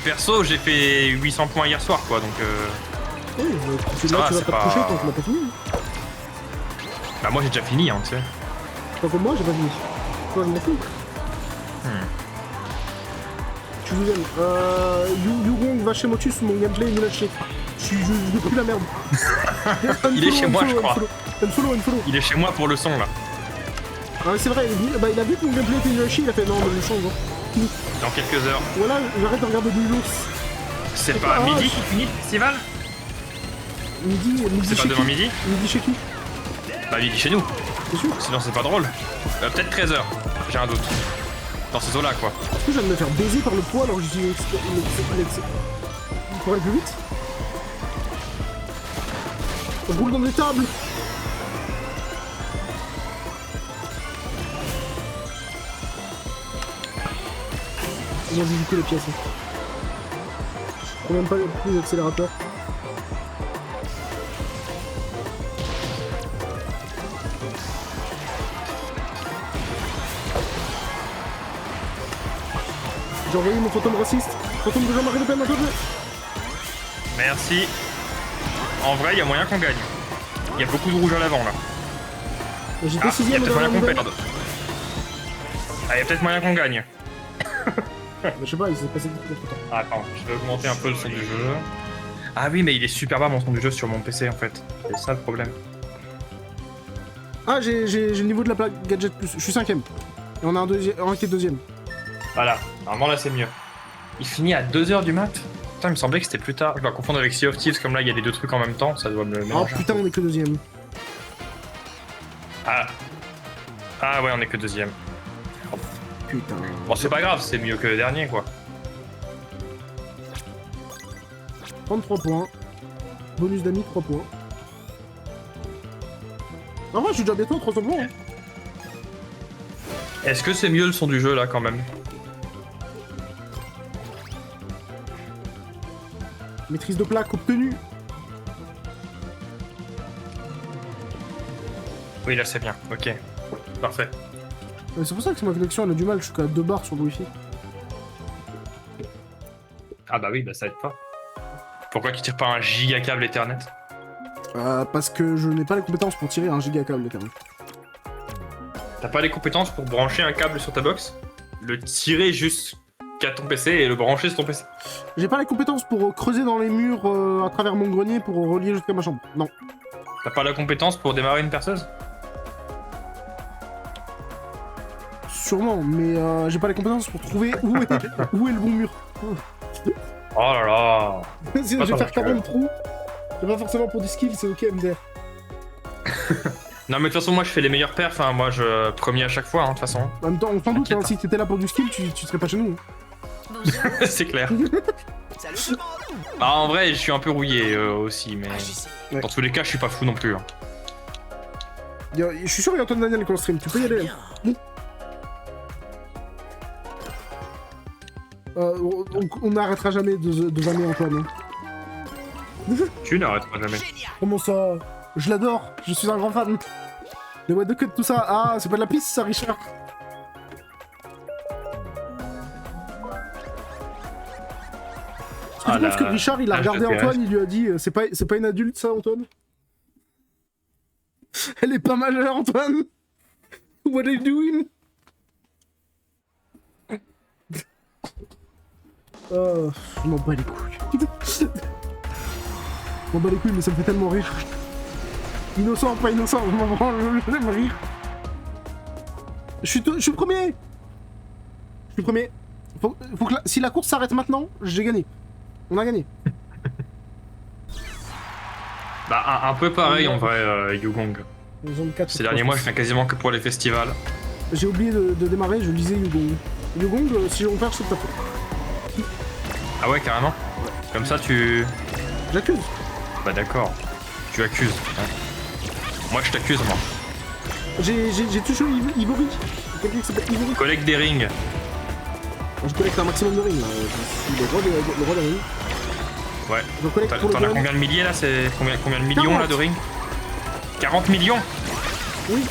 perso j'ai fait 800 points hier soir quoi, donc Oui, c'est là va, que tu vas c'est pas pas- te coucher quand tu l'as pas fini. bah moi j'ai déjà fini hein, tu sais. Pas comme moi, j'ai pas fini. Toi je m'en fous. Tu vous aime. Yugong va chez Motus, mon gameplay il est lâché. Je veux plus la merde. Il est chez moi, je crois. Unfollow. Il est chez moi pour le son là. Ah c'est vrai, il a vu que mon gameplay était lâché, il a fait non, mais je change. Hein. Dans quelques heures. Voilà, j'arrête de regarder du lourd. C'est pas à midi qu'il finit le festival? Midi C'est pas chez demain qui? midi? Midi chez qui? Bah midi chez nous. C'est sûr? Sinon c'est pas drôle. Peut-être 13h, j'ai un doute. Dans ces eaux-là quoi. Est-ce que je viens de me faire baiser par le poids alors que j'utilise pour aller plus vite? On roule dans des tables! Moi j'ai du coup les pièces. Hein. Je prends même pas plus d'accélérateur. J'ai envoyé mon fantôme raciste. Fantôme de Jean-Marie Le Pen, un Merci. En vrai, il y a moyen qu'on gagne. Il y a beaucoup de rouge à l'avant là. J'étais Ah, il y a sixième peut-être moyen qu'on nouvelle. perde. Ah, il y a peut-être moyen qu'on gagne. Je sais pas, il s'est passé quelque chose. Ah, attends, je vais augmenter un peu le son du jeu. Ah oui, mais il est super bas mon son du jeu sur mon PC en fait. C'est ça le problème. Ah, j'ai le niveau de la plaque Gadget Plus. Je suis cinquième. Et on a un qui est deuxième. Voilà, normalement là c'est mieux. Il finit à 2h du mat? Putain, il me semblait que c'était plus tard. Je dois confondre avec Sea of Thieves, comme là il y a les deux trucs en même temps, ça doit me Oh mélanger. putain, on est que deuxième. Ah. Ah ouais, on est que deuxième. Putain. Bon, c'est pas grave, c'est mieux que le dernier quoi. 33 points. Bonus d'amis, 3 points. En vrai, je suis déjà bientôt à 300 points. Hein. Est-ce que c'est mieux le son du jeu là quand même? Maîtrise de plaque obtenue. Oui, là c'est bien, ok. Parfait. C'est pour ça que sur ma connexion elle a du mal, je suis qu'à 2 barres sur le wifi. Ah bah oui, bah ça aide pas. Pourquoi tu tires pas un giga câble Ethernet? Parce que je n'ai pas les compétences pour tirer un giga câble Ethernet. T'as pas les compétences pour brancher un câble sur ta box? Le tirer jusqu'à ton PC et le brancher sur ton PC? J'ai pas les compétences pour creuser dans les murs à travers mon grenier pour relier jusqu'à ma chambre. Non. T'as pas la compétence pour démarrer une perceuse? Sûrement, mais j'ai pas les compétences pour trouver où est le bon mur. Oh là là. Sinon, je vais Attends, faire 40 trous. C'est pas forcément pour du skill, c'est ok MDR. Non mais de toute façon moi je fais les meilleurs perfs, hein. Moi je premier à chaque fois hein, de toute façon. En même temps, on s'en doute, T'inquiète, hein, si t'étais là pour du skill, tu serais pas chez nous. Bonjour. C'est clair. Salut tout le monde. Bah en vrai je suis un peu rouillé aussi, mais Ouais. dans tous les cas je suis pas fou non plus. Hein. Je suis sûr qu'il y a Antoine Daniel qui est en stream, tu peux y aller. Hein. On n'arrêtera jamais de vanner Antoine. Hein. Tu n'arrêteras jamais. Génial. Comment ça? Je l'adore, je suis un grand fan. Les what the cut, tout ça. Ah, c'est pas de la piste ça, Richard. Est-ce que tu penses que Richard, il a regardé Antoine, il lui a dit c'est pas une adulte ça, Antoine? Elle est pas majeure, Antoine. What are you doing? Je m'en bats les couilles. Je m'en bats les couilles, mais ça me fait tellement rire. Innocent, pas innocent, je m'en branle, j'aime rire. Je suis le premier. Je suis le premier. Faut que si la course s'arrête maintenant, j'ai gagné. On a gagné. Bah, un peu pareil en vrai, Yugong. Zone 4, Ces derniers mois, je viens quasiment que pour les festivals. J'ai oublié de démarrer, je lisais Yugong. Yugong, si on perd, c'est de ta faute. Ah ouais, carrément. Comme ça, tu... J'accuse. Bah d'accord. Tu accuses. Hein. Moi, je t'accuse, moi. J'ai touché Ivory. Quelqu'un qui s'appelle Ivory. Collecte des rings. Je collecte un maximum de rings là. Je suis le roi des rings. Ouais. Je collecte pour le T'en as gun. combien de milliers là? C'est combien de millions 40. là de rings? 40 millions? Oui,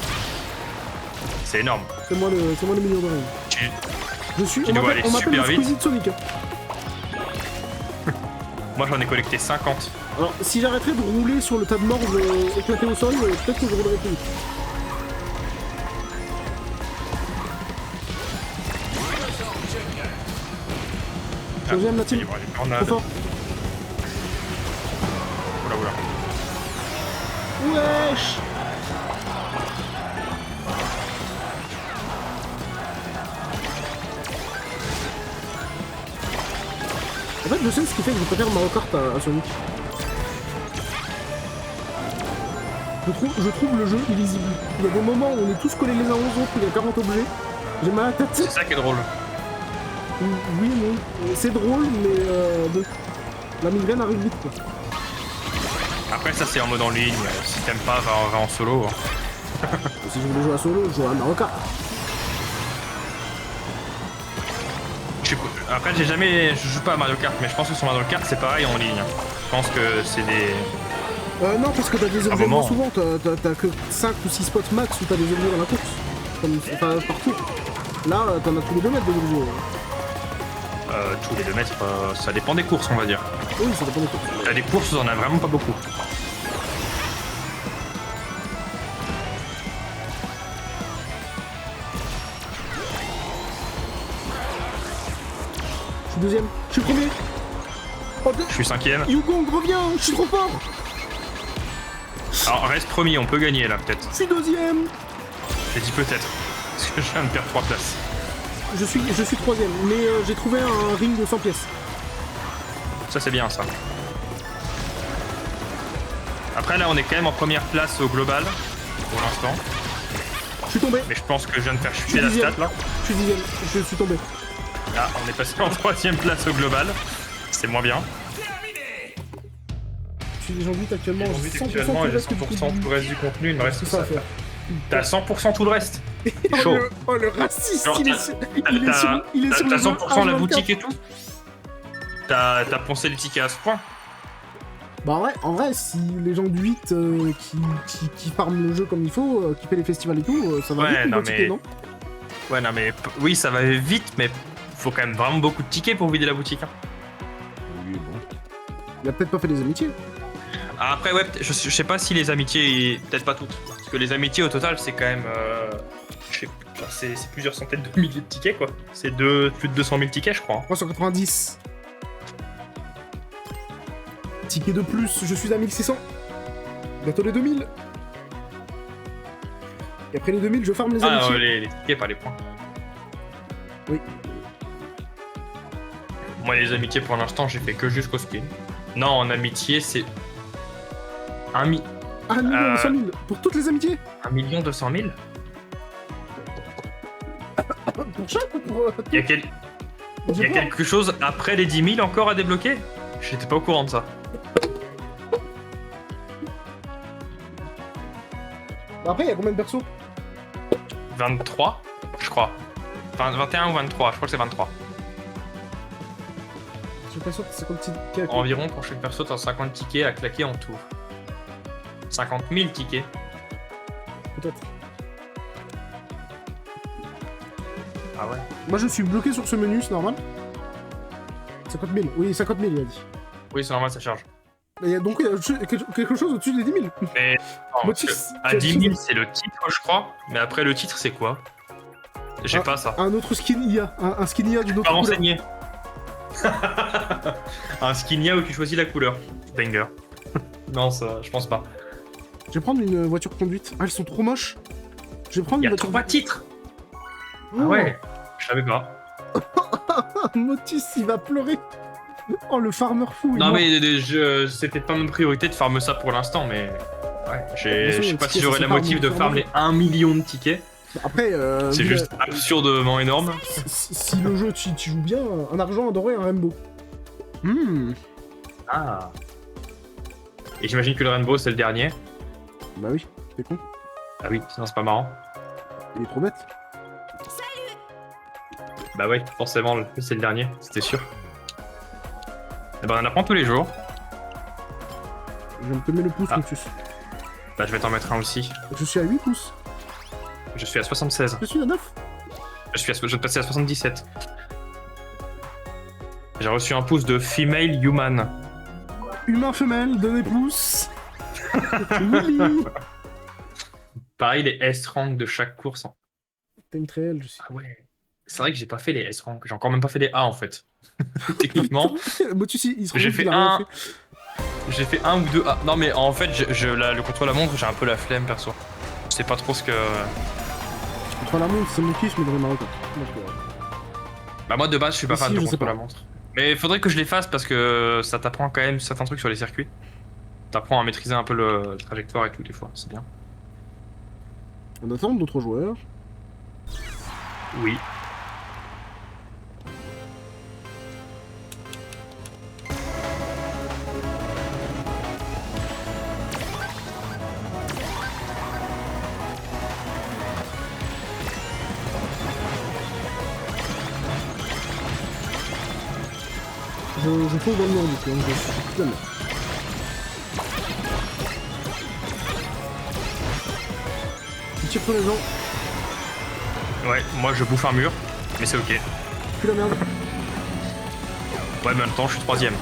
C'est énorme. c'est moi le million de rings. Je suis. Tu On dois m'appelle aller le super vite. Squeezie de Sonic. Hein. Moi, j'en ai collecté 50. Alors, si j'arrêterais de rouler sur le tas de morts éclatés au sol, peut-être que je roulerais plus vite. Deuxième, la team. Trop fort. Oula, oula. Wesh. En fait, je sais ce qui fait que je préfère Mario Kart à Sonic. Je trouve le jeu illisible. Il y a des moments où on est tous collés les uns aux autres, il y a 40 objets. J'ai mal à la tête. C'est ça qui est drôle. Oui, non. C'est drôle, mais bon. La migraine arrive vite, quoi. Après, ça, c'est en mode en ligne. Si t'aimes pas, va en solo. Si je voulais jouer à solo, je jouerais à Mario Kart. Après, je joue pas à Mario Kart, mais je pense que sur Mario Kart, c'est pareil en ligne. Je pense que c'est des... Non, parce que t'as des objets moins souvent, t'as que 5 ou 6 spots max où t'as des objets dans la course. Enfin, partout. Là, t'en as tous les 2 mètres des objets. Tous les 2 mètres, ça dépend des courses, on va dire. Oui, ça dépend des courses. T'as des courses où t'en as vraiment pas beaucoup. Je suis deuxième, je suis premier. Oh, Je suis 5ème. Yugong, reviens, je suis trop fort. Alors, reste premier, on peut gagner là, peut-être. Je suis deuxième. J'ai dit peut-être. Parce que je viens de perdre 3 places. Je suis troisième, mais j'ai trouvé un ring de 100 pièces. Ça, c'est bien, ça. Après, là, on est quand même en première place au global, pour l'instant. Je suis tombé. Mais je pense que je viens de faire chuter la stat, là. Je suis dixième, je suis tombé. Ah, on est passé en 3ème place au global. C'est moins bien. Je suis j'en actuellement. Actuellement, j'ai 100% tout le reste du contenu, il me reste tout ça à faire. T'as 100% tout le reste. Chaud. Le raciste, Genre, il est sur le T'as jeu 100% la H24. boutique et tout. T'as poncé les tickets à ce point. Bah ouais, en vrai, si les gens du 8 qui farment le jeu comme il faut, qui fait les festivals et tout, ça va Ouais, vite non, niveau ticket, mais- non? Ouais, non, mais oui, ça va vite, mais faut quand même vraiment beaucoup de tickets pour vider la boutique. Hein. Oui, bon. Il a peut-être pas fait des amitiés. Ah, après, ouais, je sais pas si les amitiés, peut-être pas toutes. Parce que les amitiés au total, c'est quand même. Je sais pas, c'est plusieurs centaines de milliers de tickets, quoi. C'est plus de 200 000 tickets, je crois. 390. Ticket de plus, je suis à 1600. Bientôt les 2000. Et après les 2000, je farme les Ah, amitiés. les tickets, pas les points. Oui. Moi, les amitiés, pour l'instant, j'ai fait que jusqu'au skin. Non, en amitié, c'est. 1 1 200 000 pour toutes les amitiés. 1 200 000. Pour chaque ou pour. Il y a quelque chose après les 10 000 encore à débloquer? J'étais pas au courant de ça. Après, il y a combien de persos? 23, je crois. Enfin, 21 ou 23, je crois que c'est 23. Je suis pas sûr que c'est comme petit. Environ pour chaque perso, t'as 50 tickets à claquer en tout. 50 000 tickets. Peut-être. Ah ouais. Moi, je suis bloqué sur ce menu, c'est normal. 50 000, oui, 50 000, il a dit. Oui, c'est normal, ça charge. Donc, il y a quelque chose au-dessus des 10 000. Mais non, parce que à 10 000, c'est le titre je crois. Mais après, le titre, c'est quoi? J'ai pas ça. Un autre skin IA, un skin IA d'une autre Pas couleur. renseigné. Un skinia où tu choisis la couleur. Banger. Non, ça, je pense pas. Je vais prendre une voiture conduite. Ah, elles sont trop moches. Je vais prendre Il y une a voiture 3 titres. Oh. Ah ouais, je savais pas. Motus, il va pleurer. Oh, le farmer fou. Non, mais c'était pas ma priorité de farmer ça pour l'instant, mais. Ouais, De toute je façon, sais les pas si tickets, j'aurais ça la se motive de farme, farm les 1 million de tickets. Après, C'est vu juste absurdement énorme. si le jeu, tu joues bien, un argent, un doré, un rainbow. Ah. Et j'imagine que le Rainbow, c'est le dernier. Bah oui, t'es con. Ah oui, sinon c'est pas marrant. Il est trop bête. Bah ouais, forcément, c'est le dernier, c'était sûr. Et ben on apprend tous les jours. Je vais me tomber le pouce, Ah. Motus. Bah je vais t'en mettre un aussi. Je suis à 8 pouces. Je suis à 76. Je suis à 9. Je vais passer à 77. J'ai reçu un pouce de Female Human. Humain femelle, donnez pouce. Willy. Pareil, les S-rank de chaque course. T'as une trail, je sais. Ah ouais. C'est vrai que j'ai pas fait les S-rank. J'ai encore même pas fait les A en fait. Techniquement, Motus, il se rend j'ai compte fait qu'il a rien un. J'ai fait 1 ou 2 A. Non mais en fait, le contrôle à montre, j'ai un peu la flemme perso. Je sais pas trop ce que. Contre la montre, c'est mon kiff, mais dans les Marocains. Bah moi de base, je suis pas Si, fan de je sais contrôle pas. à montre. Mais faudrait que je les fasse parce que ça t'apprend quand même certains trucs sur les circuits. T'apprends à maîtriser un peu le trajectoire et tout des fois, c'est bien. On attend d'autres joueurs. Oui. Je fonce dans le mur du coup, hein, je suis toute la merde. Tu tires sur les gens, Ouais, moi je bouffe un mur, mais c'est ok. puis la merde. Ouais, mais en même temps, je suis 3ème.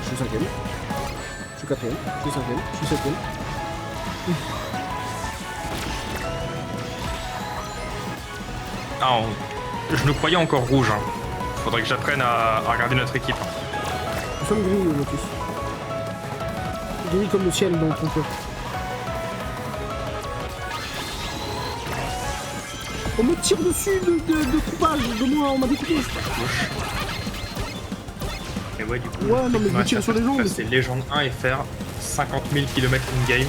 Je suis 5ème. Je suis 4ème. Je suis 5ème. Je suis 7ème. Ah, je nous croyais encore rouge. Hein. Faudrait que j'apprenne à regarder notre équipe. Nous sommes gris, Motus. Gris comme le ciel dans ton cœur. On me tire dessus de coupage de moi, on m'a découpé. Et ouais, du coup, Ouais, non, mais je me tire sur les gens, mais c'est Légende 1 et faire 50 000 km in-game.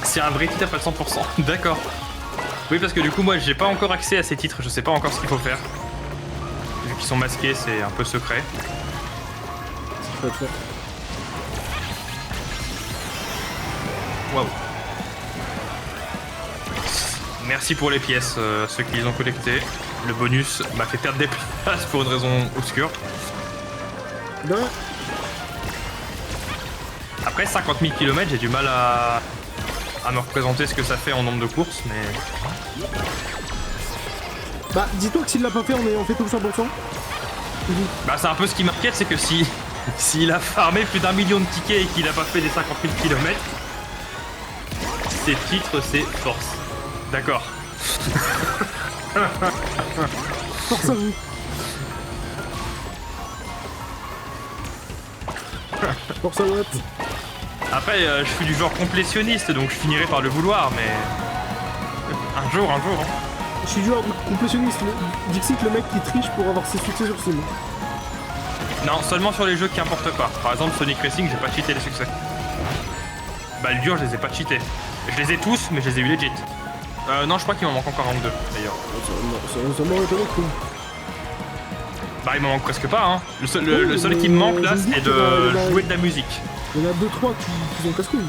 C'est un vrai titre à 100%. D'accord. Oui, parce que du coup, moi, j'ai pas encore accès à ces titres. Je sais pas encore ce qu'il faut faire. Vu qu'ils sont masqués, c'est un peu secret. Ça peut être fait. Waouh. Merci pour les pièces, ceux qui les ont collectées. Le bonus m'a fait perdre des places pour une raison obscure. De rien. Après 50 000 km, j'ai du mal à me représenter ce que ça fait en nombre de courses, mais... Bah, dis-toi que s'il l'a pas fait en ayant fait tout le 100%. Bah c'est un peu ce qui m'inquiète, c'est que s'il a farmé plus d'1 million de tickets et qu'il a pas fait des 50 000 km, ses titres c'est force. D'accord. Force à vous. Force à Watt. Après, je suis du genre complétionniste, donc je finirai par le vouloir, mais... Un jour, hein. Je suis du genre complétionniste. Dixit, le mec qui triche pour avoir ses succès sur Steam. Non, seulement sur les jeux qui importent pas. Par exemple, Sonic Racing, j'ai pas cheaté les succès. Bah, le dur, je les ai pas cheatés. Je les ai tous, mais je les ai eu legit. Non, je crois qu'il m'en manque encore un ou deux, d'ailleurs. Ça m'aurait étonné que... Bah, il m'en manque presque pas, hein. Le seul qui me manque, là, c'est de jouer de la musique. Il y en a 2-3 qui ont casse-couille.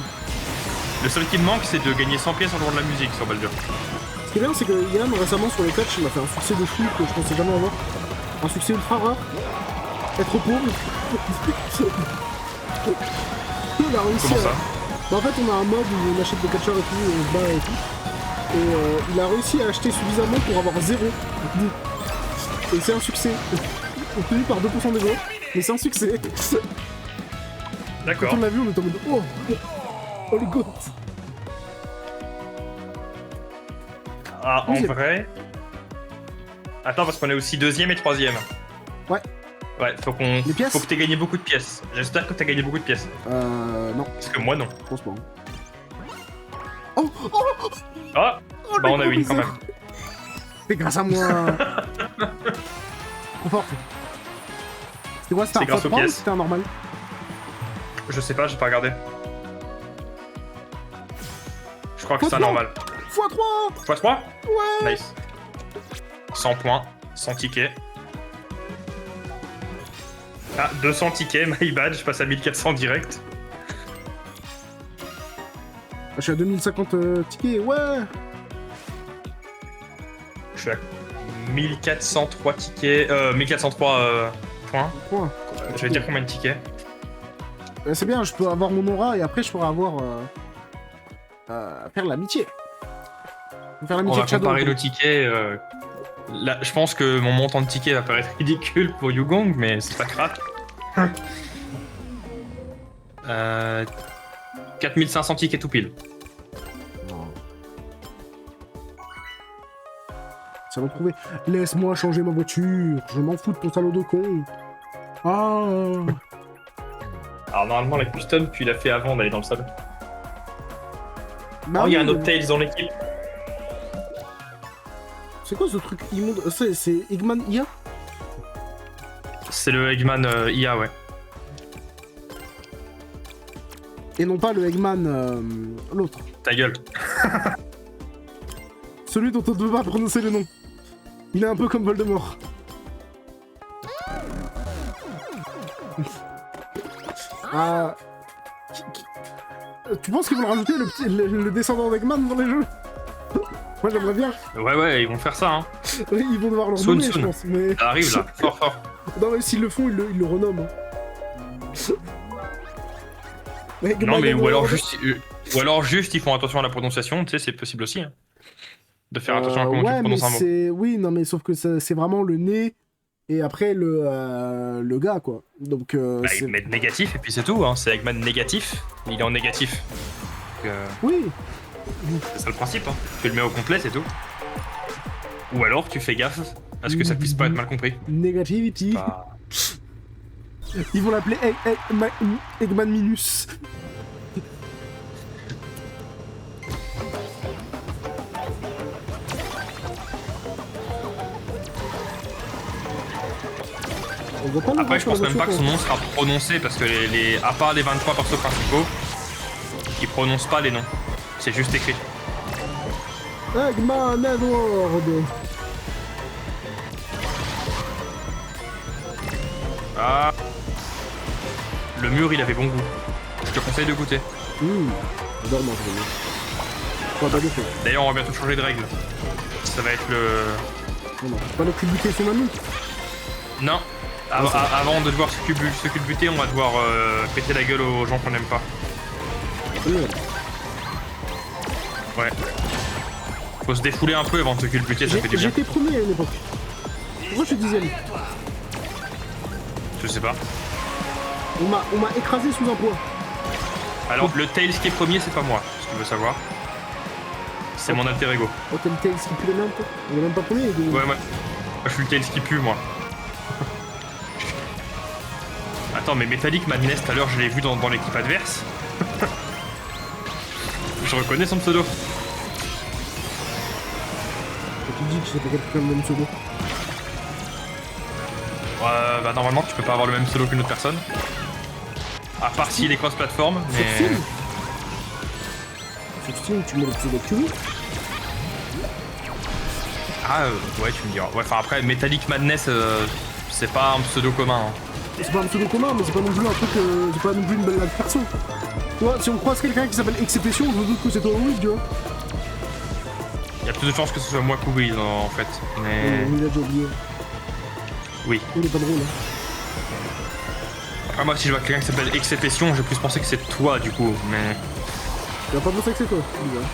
Le seul qui me manque, c'est de gagner 100 pièces en jouant de la musique sur Baldur. Ce qui est bien, c'est que Yann, récemment, sur les catchs, il a fait un succès de fou que je pensais jamais avoir. Un succès ultra rare. Être pauvre. Il a réussi Comment à... ça? Bah, en fait, on a un mode où on achète des catcheurs et tout, et on se bat et tout. Et il a réussi à acheter suffisamment pour avoir 0. Et c'est un succès. Obtenu par 2% des joueurs, mais c'est un succès. Quand D'accord. on l'a vu, on était en mode oh les goats. Ah, en Deuxième. vrai. Attends, parce qu'on est aussi deuxième et troisième. Ouais. Ouais, faut pièces que t'aies gagné beaucoup de pièces. J'espère que t'as gagné beaucoup de pièces. Non, Parce que moi, non. je pense pas. Oh, Ah, oh, bah le on a gros win quand bizarre. même. C'est grâce à moi. Trop fort. C'était quoi, c'était un C'est grâce faux aux 3 ou pièces. c'était un normal? Je sais pas, j'ai pas regardé. Je crois que Faut c'est un trois. normal. x3. x3 Ouais. Nice. 100 points, 100 tickets. Ah, 200 tickets, my bad, je passe à 1400 direct. Je suis à 2050 tickets, ouais. Je suis à 1403 tickets, 1403 points. Ouais. Je vais dire combien de tickets. C'est bien, je peux avoir mon aura et après je pourrais avoir... faire l'amitié. Faire On l'amitié va de Shadow. comparer nos tickets. Là, je pense que mon montant de tickets va paraître ridicule pour Yugong, mais c'est pas grave. 4500 tickets tout pile. Ça va trouver. Laisse-moi changer ma voiture. Je m'en fous de ton salaud de con. Ah. Alors normalement la custom tu l'as fait avant d'aller dans le salon. Bah Oh, il y a un oui, autre Tails dans l'équipe. C'est quoi ce truc immonde? C'est Eggman IA? C'est le Eggman IA, ouais. Et non pas le Eggman l'autre. Ta gueule. Celui dont on ne peut pas prononcer le nom. Il est un peu comme Voldemort. Ah. Tu penses qu'ils vont rajouter le descendant d'Eggman dans les jeux? Moi j'aimerais bien. Ouais, ils vont faire ça, hein. Ils vont devoir le Soon, renommer, je soon. pense. Mais... Ça arrive là, fort fort. Non mais s'ils le font, ils le renomment. Non mais ou alors juste ils font attention à la prononciation, tu sais, c'est possible aussi. Hein. De faire attention à comment ouais, tu prononces un mot. Oui, non mais sauf que c'est vraiment le nez et après le gars quoi. Donc Bah, c'est... ils mettent négatif et puis c'est tout, hein. C'est Eggman négatif, il est en négatif. Donc, Oui. c'est ça le principe, hein. Tu le mets au complet, c'est tout. Ou alors tu fais gaffe à ce que ça puisse pas être mal compris. Negativity. Bah, Ils vont l'appeler Eggman Minus. On voit pas le après, nom je sur pense la même pas que voiture, son nom sera prononcé parce que à part les 23 persos principaux, ils prononcent pas les noms. C'est juste écrit. quoi. Eggman Edward. Ah. Le mur, il avait bon goût. Je te conseille de goûter. J'adore manger. Pas de fait. D'ailleurs, on va bientôt changer de règle. Ça va être le... Non, pas le culbuter son ami. Non. Avant de devoir se culbuter, on va devoir péter la gueule aux gens qu'on n'aime pas. Ouais. Faut se défouler un peu avant de se culbuter, ça fait du bien. J'étais premier à une époque. Pourquoi je suis dixième? Je sais pas. On m'a écrasé sous un poids. Alors, le Tails qui est premier, c'est pas moi, si tu veux savoir. C'est mon alter ego. Oh, t'as le Tails qui pue les mains, toi? Il est même pas premier. Ouais, moi, je suis le Tails qui pue, moi. Attends, mais Metallic Madness, tout à l'heure, je l'ai vu dans l'équipe adverse. Je reconnais son pseudo. Tu dis que c'était quelqu'un de même pseudo. Bah, normalement, tu peux pas avoir le même pseudo qu'une autre personne. À part s'il est cross-platform, Sur mais... Steam Sur Steam, tu mets le pseudo que tu veux. Ah, ouais, tu me diras. Ouais, enfin après, Metallic Madness, c'est pas un pseudo commun. Hein. C'est pas un pseudo commun, mais c'est pas non plus un truc. C'est pas non plus une belle perso. Tu vois, si on croise quelqu'un qui s'appelle Exception, je me doute que c'est toi oui, tu vois. Il y a plus de chances que ce soit moi qu'Oubriz en fait. Mais. Il a déjà oublié. Oui. Il est pas drôle. Hein. Après, moi, si je vois quelqu'un qui s'appelle Exception, je vais plus penser que c'est toi du coup. Mais. Tu vas pas penser que c'est toi, bizarre.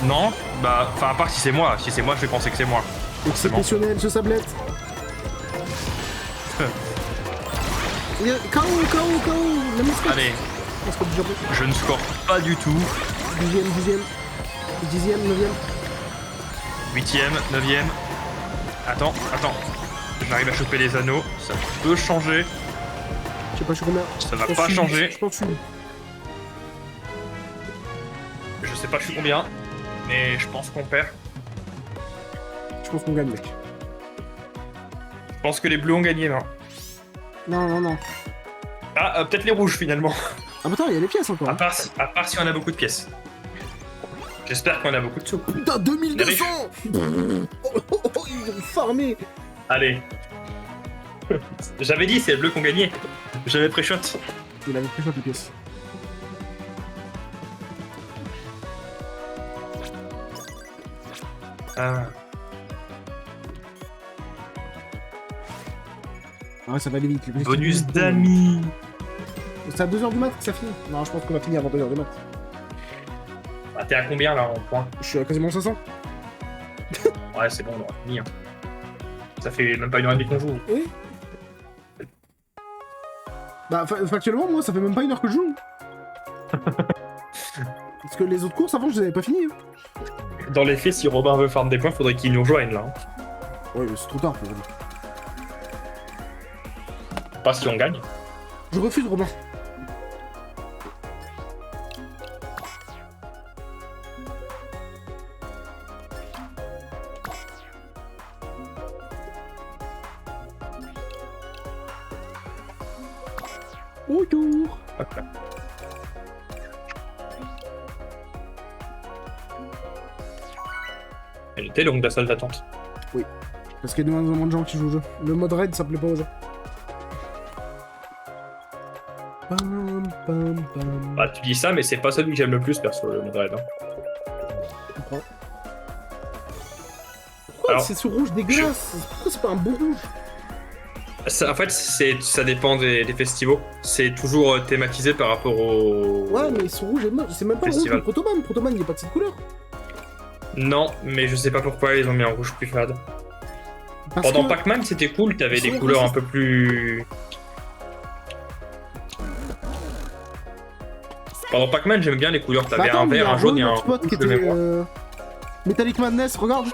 Non, bah, enfin, à part si c'est moi. Si c'est moi, je vais penser que c'est moi. Exceptionnel, ce sablette. KO, la mascotte. Allez, Mascotte du Japon. je ne score pas du tout. 10ème, 9ème. 8ème, 9ème. Attends. J'arrive à choper les anneaux. Ça peut changer. Je sais pas, je suis combien. Ça va Je pense pas que je suis- changer. Je pense que je suis. Je sais pas je suis combien. Mais je pense qu'on perd. Je pense qu'on gagne, mec. Je pense que les bleus ont gagné là. Non. Ah, peut-être les rouges finalement. Ah, bah attends, il y a les pièces encore. À Hein. part si on a beaucoup de pièces. J'espère qu'on a beaucoup de sous. Putain, 2200. Oh, ils ont farmé. Allez. J'avais dit, c'est les bleus qui ont gagné. J'avais pré-shot. Il avait pris les pièces. Ah. Ah ouais, ça va aller vite. les Bonus petits- d'amis. C'est à 2h du mat que ça finit. Non, je pense qu'on va finir avant 2h du mat. Ah, t'es à combien là en points? Je suis à quasiment 500. Ouais, c'est bon, on aura fini. Hein. Ça fait même pas une heure et demie qu'on joue. Oui. Bah, factuellement, moi, ça fait même pas 1 heure que je joue. Parce que les autres courses, avant, je les avais pas finies. Hein. Dans les faits, si Robin veut farm des points, faudrait qu'il nous rejoigne là. Hein. Ouais, mais c'est trop tard pour Robin. Pas si on gagne. Je refuse, Robin. Bonjour. Ok. Elle était longue la salle d'attente. Parce qu'il y a de moins en moins de gens qui jouent au jeu. Le mode raid, ça plaît pas aux gens. Pam, pam, pam. Bah, tu dis ça, mais c'est pas celui que j'aime le plus perso, le mode raid. Hein. Je comprends. Pourquoi Alors, c'est ce rouge dégueulasse? Pourquoi c'est pas un beau rouge? En fait, ça dépend des festivals. C'est toujours thématisé par rapport au. Ouais, mais ce rouge est moche. C'est même pas Festival. le rouge de Protoman. Protoman, il est pas de cette couleur. Non, mais je sais pas pourquoi ils ont mis un rouge plus fade. Parce Pendant que... Pac-Man, c'était cool, t'avais Ils des sont couleurs un racistes. peu plus. Pendant Pac-Man, j'aime bien les couleurs. Bah T'avais attends, un mais il y vert, a un jaune et un notre spot rouge qui de était... mémoire. Metallic Madness, regarde.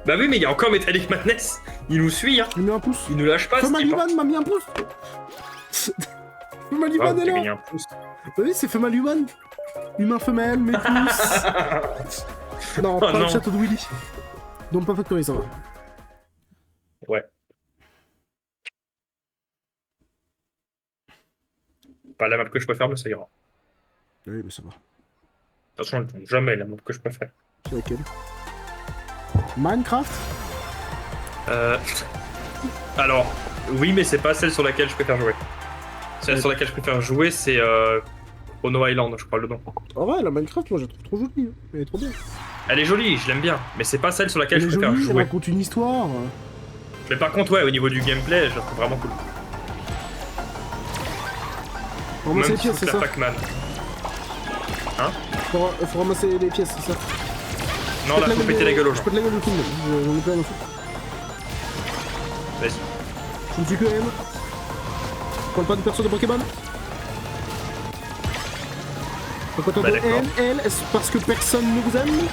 Bah oui, mais il y a encore Metallic Madness. Il nous suit, hein. Il met un pouce. Il nous lâche pas. ce type, hein. Femaliman m'a mis un pouce. Ah, Femaliman est t'as là. gagné un pouce. Bah oui, c'est Femaliman. Humain femelle, mes pouces. Non, Oh pas non. le château de Willy. Donc pas Factory, ça va. Ouais. Pas la map que je préfère, mais ça ira. Oui, mais ça va. Attention, elle tombe jamais la map que je préfère. C'est laquelle? Minecraft? Alors, oui, mais c'est pas celle sur laquelle je préfère jouer. Celle sur laquelle je préfère jouer, c'est Ono Island, je crois le nom. Oh ouais, la Minecraft, moi je la trouve trop jolie. Hein. Elle est trop bien. Elle est jolie, je l'aime bien, mais c'est pas celle sur laquelle Elle est je préfère jolie, elle jouer. raconte une histoire. Mais par contre, ouais, au niveau du gameplay, je la trouve vraiment cool. Faut ramasser Même les pièces, si c'est ça? Pac-Man. Faut ramasser les pièces, c'est ça? Non, là, faut péter la gueule aux Je gens. peux te la gueule au film, j'en ai plein à foutre. Vas-y. Je me tue que M. Je parle pas de perso de Pokémon. Pourquoi toi Bah, de d'accord. L, est-ce parce que personne ne vous aime?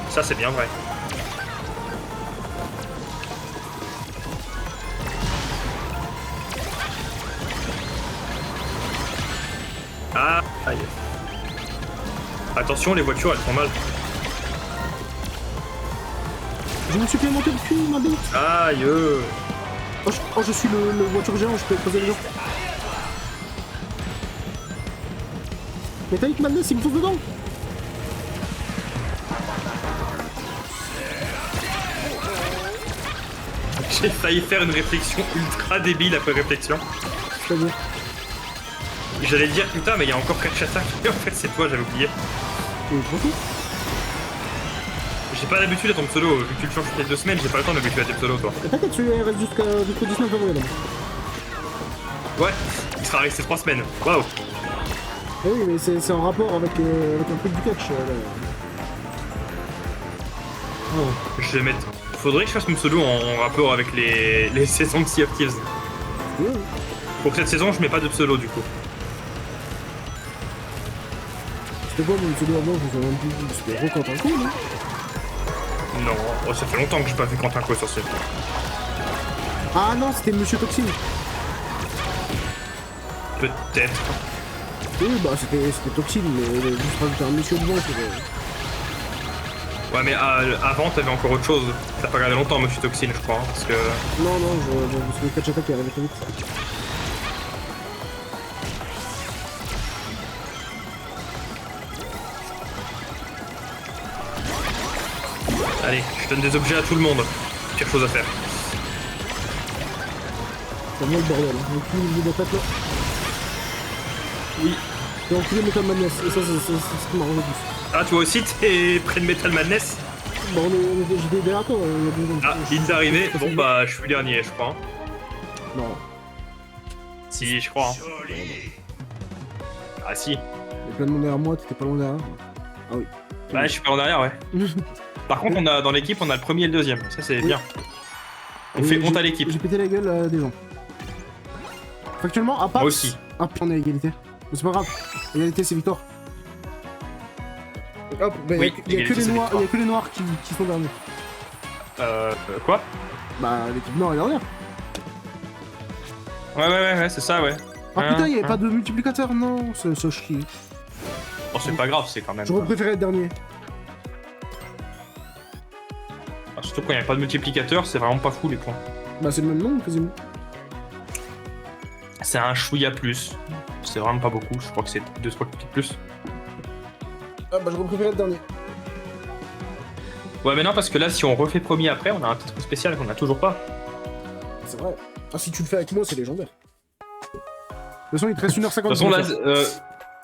Ça, c'est bien vrai. Ah, aïe. Attention, les voitures, elles font mal. Je me suis fait monter le cul, ma bite. Aïe. Oh, je suis le voiture géant, je peux poser les gens. Metallic Madness, il me fonce dedans. J'ai failli faire une réflexion ultra débile après réflexion. C'est-à-dire. J'allais dire putain, mais il y a encore 4 attaques. Et en fait, c'est toi, j'avais oublié. Beaucoup. J'ai pas l'habitude à ton pseudo. Vu que tu le changes toutes les 2 semaines, j'ai pas le temps d'habituer à tes pseudos, toi. T'inquiète, celui-là il reste jusqu'au 19 février. Ouais, il sera resté 3 semaines. Waouh. Eh oui, mais c'est en rapport avec un truc du catch. Je vais mettre. Faudrait que je fasse mon pseudo en rapport avec les saisons de Sea of Thieves. Ouais. Pour cette saison, je mets pas de pseudo du coup. C'était quoi mon pseudo avant? Je me souviens même plus. C'était Quentin Co, non? Non, oh, ça fait longtemps que j'ai pas vu Quentin Co sur ce jeu. Ah non, c'était Monsieur Toxine. Peut-être. Oui, bah c'était Toxine, mais juste rajouter un monsieur devant pour... Ouais, mais avant, t'avais encore autre chose. T'as pas regardé longtemps, Monsieur Toxine, je crois, hein, parce que... Non, c'est le catch attack qui arrive très vite. Allez, je donne des objets à tout le monde. Pire chose à faire. C'est vraiment le bordel, hein. On cumule les attaques là. Oui. Et on cumule Metal Madness, et ça c'est ce qui m'a rendu plus. Ah, toi aussi, t'es près de Metal Madness? Bon, j'étais derrière toi, il y a 2 secondes. Ah, ligne d'arrivée. Bon, bah, je suis dernier, je crois. Non. Si, je crois. Ah, si. Il y a plein de monde derrière moi, t'étais pas loin derrière. Ah oui. Bah, je suis pas en derrière, ouais. Par contre, dans l'équipe, on a le premier et le deuxième. Ça, c'est bien. On fait honte à l'équipe. J'ai pété la gueule à des gens. Factuellement, à part. Moi aussi. Ah, on est à égalité. Mais c'est pas grave. Égalité, c'est victoire. Hop, bah, Oui, il y a que égalité, les c'est noirs, victoire. y a que les noirs qui sont derniers. Quoi? Bah, l'équipe noire est dernière. Ouais, c'est ça, ouais. Ah putain, il y avait pas de multiplicateur, non, c'est chier. Oh, c'est pas grave, c'est quand même. J'aurais préféré être dernier. Ah, surtout quand il n'y a pas de multiplicateur, c'est vraiment pas fou les points. Bah, c'est le même nombre quasiment. C'est un chouïa plus. C'est vraiment pas beaucoup, je crois que c'est 2-3 clics plus. Ah, bah, j'aurais préféré être dernier. Ouais, mais non, parce que là, si on refait premier après, on a un titre spécial qu'on a toujours pas. C'est vrai. Ah, si tu le fais avec moi, c'est légendaire. De toute façon, il te reste 1h50. De toute façon, là,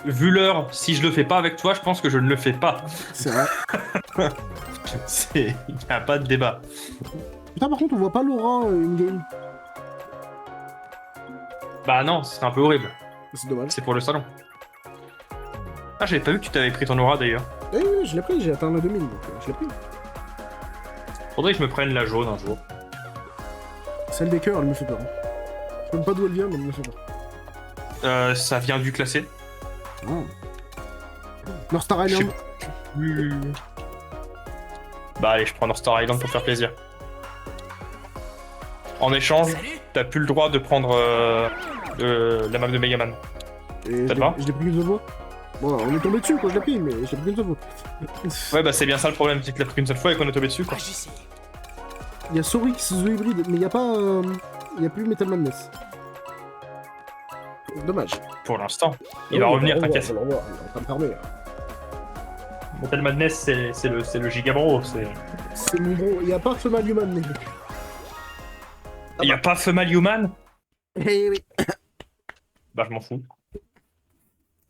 vu l'heure, si je le fais pas avec toi, je pense que je ne le fais pas. C'est vrai. Il n'y a pas de débat. Putain, par contre, on voit pas Laura in-game. Bah non, ce serait un peu horrible. C'est dommage. C'est pour le salon. Ah, j'avais pas vu que tu t'avais pris ton aura d'ailleurs. Oui, je l'ai pris, j'ai atteint la 2000, donc je l'ai pris. Faudrait que je me prenne la jaune un jour. Celle des cœurs, elle me fait peur. Je sais même pas d'où elle vient, mais elle me fait peur. Ça vient du classé. Ah. North Star Je sais Island. plus. Bah allez, je prends North Star Island pour faire plaisir. En échange, Salut. t'as plus le droit de prendre la map de Megaman. Et T'as pas je l'ai pris qu'une seule fois. Bon, on est tombé dessus quand je l'ai pris, mais je l'ai pris qu'une seule fois. Ouais, bah c'est bien ça le problème, c'est que tu l'as pris une seule fois et qu'on est tombé dessus quoi. Agissez. Il y a Sorix The Hybrid, mais il y a pas. Il y a plus Metal Madness. Dommage. Pour l'instant. Il va revenir, t'inquiète. On va le revoir, il est en train de farmer. Metal Madness, c'est le gigabro. C'est mon gros. Il y a pas Femal Human, mec. Y a pas Femal Human? Eh oui. Bah je m'en fous.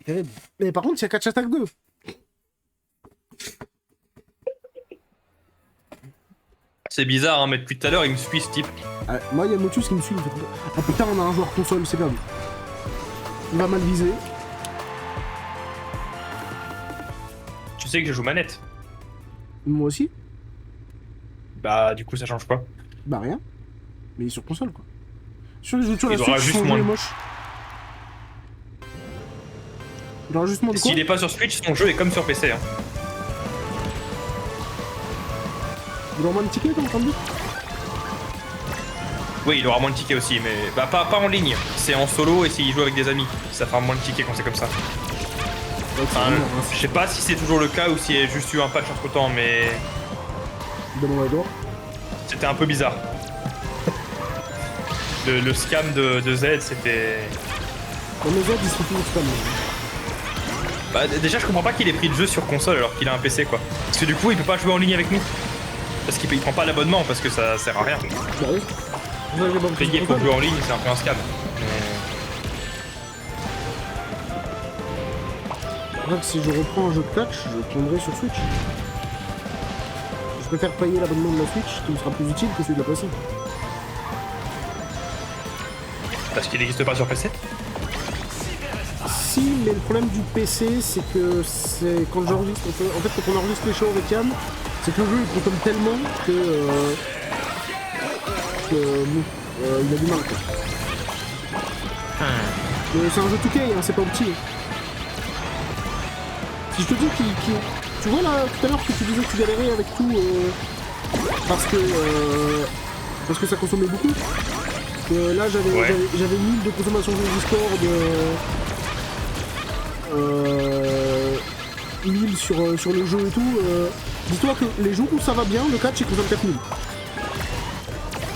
Terrible. Mais par contre, il y a Catch Attack 2. C'est bizarre, hein, mais depuis tout à l'heure, il me suit ce type. Ah, moi, il y a Motus qui me suit. Ah putain, on a un joueur console, c'est perdu. Il va mal viser. Tu sais que je joue manette. Moi aussi. Bah du coup, ça change quoi? Bah rien. Mais il est sur console, quoi. Sur les autres, sur la Il aura Switch, juste son moins jeu est de- moche. Il aura juste moins de quoi. S'il est pas sur Switch, son jeu est comme sur PC. Hein. Il aura moins de tickets, t'es en train de dire? Oui, il aura moins de tickets aussi, mais bah pas en ligne. C'est en solo et s'il joue avec des amis. Ça fera moins de tickets quand c'est comme ça. Ouais, c'est Enfin, vraiment, hein, je sais pas si c'est toujours le cas ou s'il y a juste eu un patch entre temps, mais Demande à Edouard. c'était un peu bizarre. Le scam de Z, c'était... On les aide, ils sont toujours spam. Bah déjà, je comprends pas qu'il ait pris le jeu sur console alors qu'il a un PC, quoi. Parce que du coup, il peut pas jouer en ligne avec nous. Parce qu'il prend pas l'abonnement, parce que ça sert à rien. Bah oui. Vous avez pas pris Payer sur pour console. jouer en ligne, c'est un peu un scam. C'est vrai que si je reprends un jeu de catch, je le prendrai sur Switch. Je préfère payer l'abonnement de la Switch, qui me sera plus utile que celui de la PC. Parce qu'il n'existe pas sur PC. Si, mais le problème du PC, c'est que c'est quand j'enregistre, en fait, quand on enregistre les shows avec Yann, c'est que le jeu il consomme tellement que bon, il a du mal, quoi. Mais c'est un jeu 2K, hein, c'est pas petit. Si je te dis tu vois là, tout à l'heure que tu disais que tu galérais avec tout, parce que ça consommait beaucoup. Là, j'avais 1000 de consommation de Discord, 1000 sur le jeu et tout. Dis-toi que les jours où ça va bien, le catch il consomme 4000.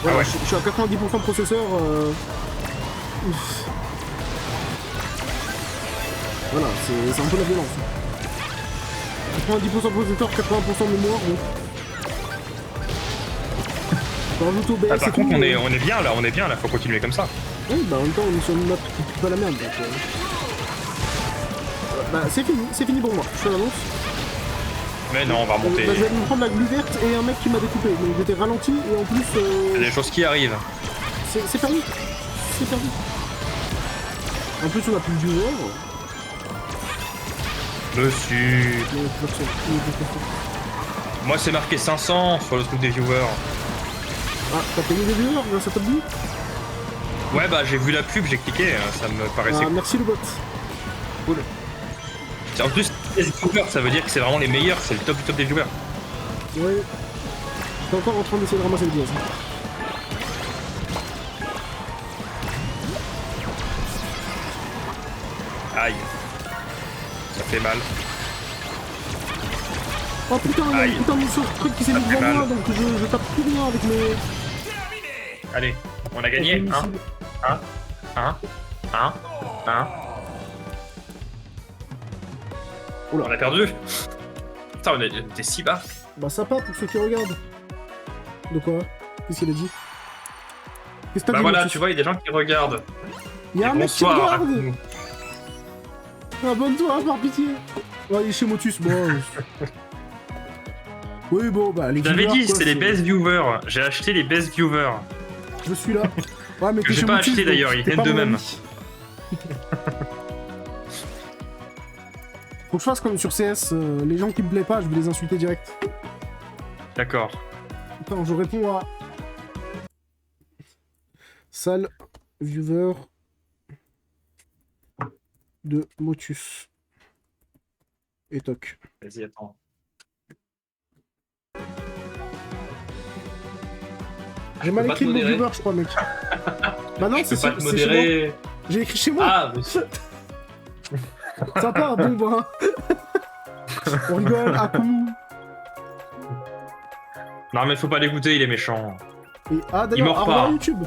Voilà, Ah ouais. je suis à 90% de processeur. Ouf. Voilà, c'est un peu la violence. 90% de processeur, 80% de mémoire, bon. On rajoute OBS Ah, par et contre, tout, on est bien là, faut continuer comme ça. Oui, bah en même temps, on est sur une map qui pue pas la merde, donc... Bah, c'est fini pour moi, je te l'annonce. Mais non, on va remonter. Bah, je vais me prendre la glu verte et un mec qui m'a découpé, donc j'étais ralenti, et en plus... Il y a des choses qui arrivent. C'est perdu. C'est perdu. En plus, on a plus de viewers. Dessus. Moi, c'est marqué 500 sur le truc des viewers. Ah, t'as payé des viewers grâce à Top View? Ouais, bah j'ai vu la pub, j'ai cliqué, ça me paraissait Ah, merci le bot. cool. En plus, les viewers, ça veut dire que c'est vraiment les meilleurs, c'est le top du top des viewers. Ouais. T'es encore en train d'essayer de ramasser le gaz. Aïe. Ça fait mal. Oh putain, il y a Aïe. une putain de truc qui s'est mis Ça fait devant moi, mal. donc je tape plus rien avec mes... Allez, on a gagné, avec mes hein missiles. Hein. Oula. On a perdu. Putain, on était si bas. Bah sympa pour ceux qui regardent. De quoi? Qu'est-ce qu'il a dit? Qu'est-ce que t'as Bah dit, voilà, Motus? tu vois, il y a des gens qui regardent. Il y a un Et mec qui bonsoir à regarde. vous. Abonne-toi, par pitié. Ouais, il est chez Motus, bon... Oui, bon, bah les J'avais viewers, dit, quoi, c'est les best viewers. J'ai acheté les best viewers. Je suis là. Ouais, mais Que t'es j'ai chez pas Motus, acheté, donc d'ailleurs, ils t'es viennent pas mon d'eux-mêmes. ami. Faut que je fasse comme sur CS, les gens qui me plaisent pas, je vais les insulter direct. D'accord. Attends, je réponds à... Sale viewer de Motus. Et toc. Vas-y, attends. J'ai mal peux pas écrit te le mot modérer. viewer, je crois, mec. Bah non, Je peux c'est pas te chez moi. modérer. J'ai écrit chez moi. Ah, mais Sympa, bon bah. On rigole, à coup. non, mais faut pas l'écouter, il est méchant. Et... Ah Il d'ailleurs, meurt au revoir pas. YouTube.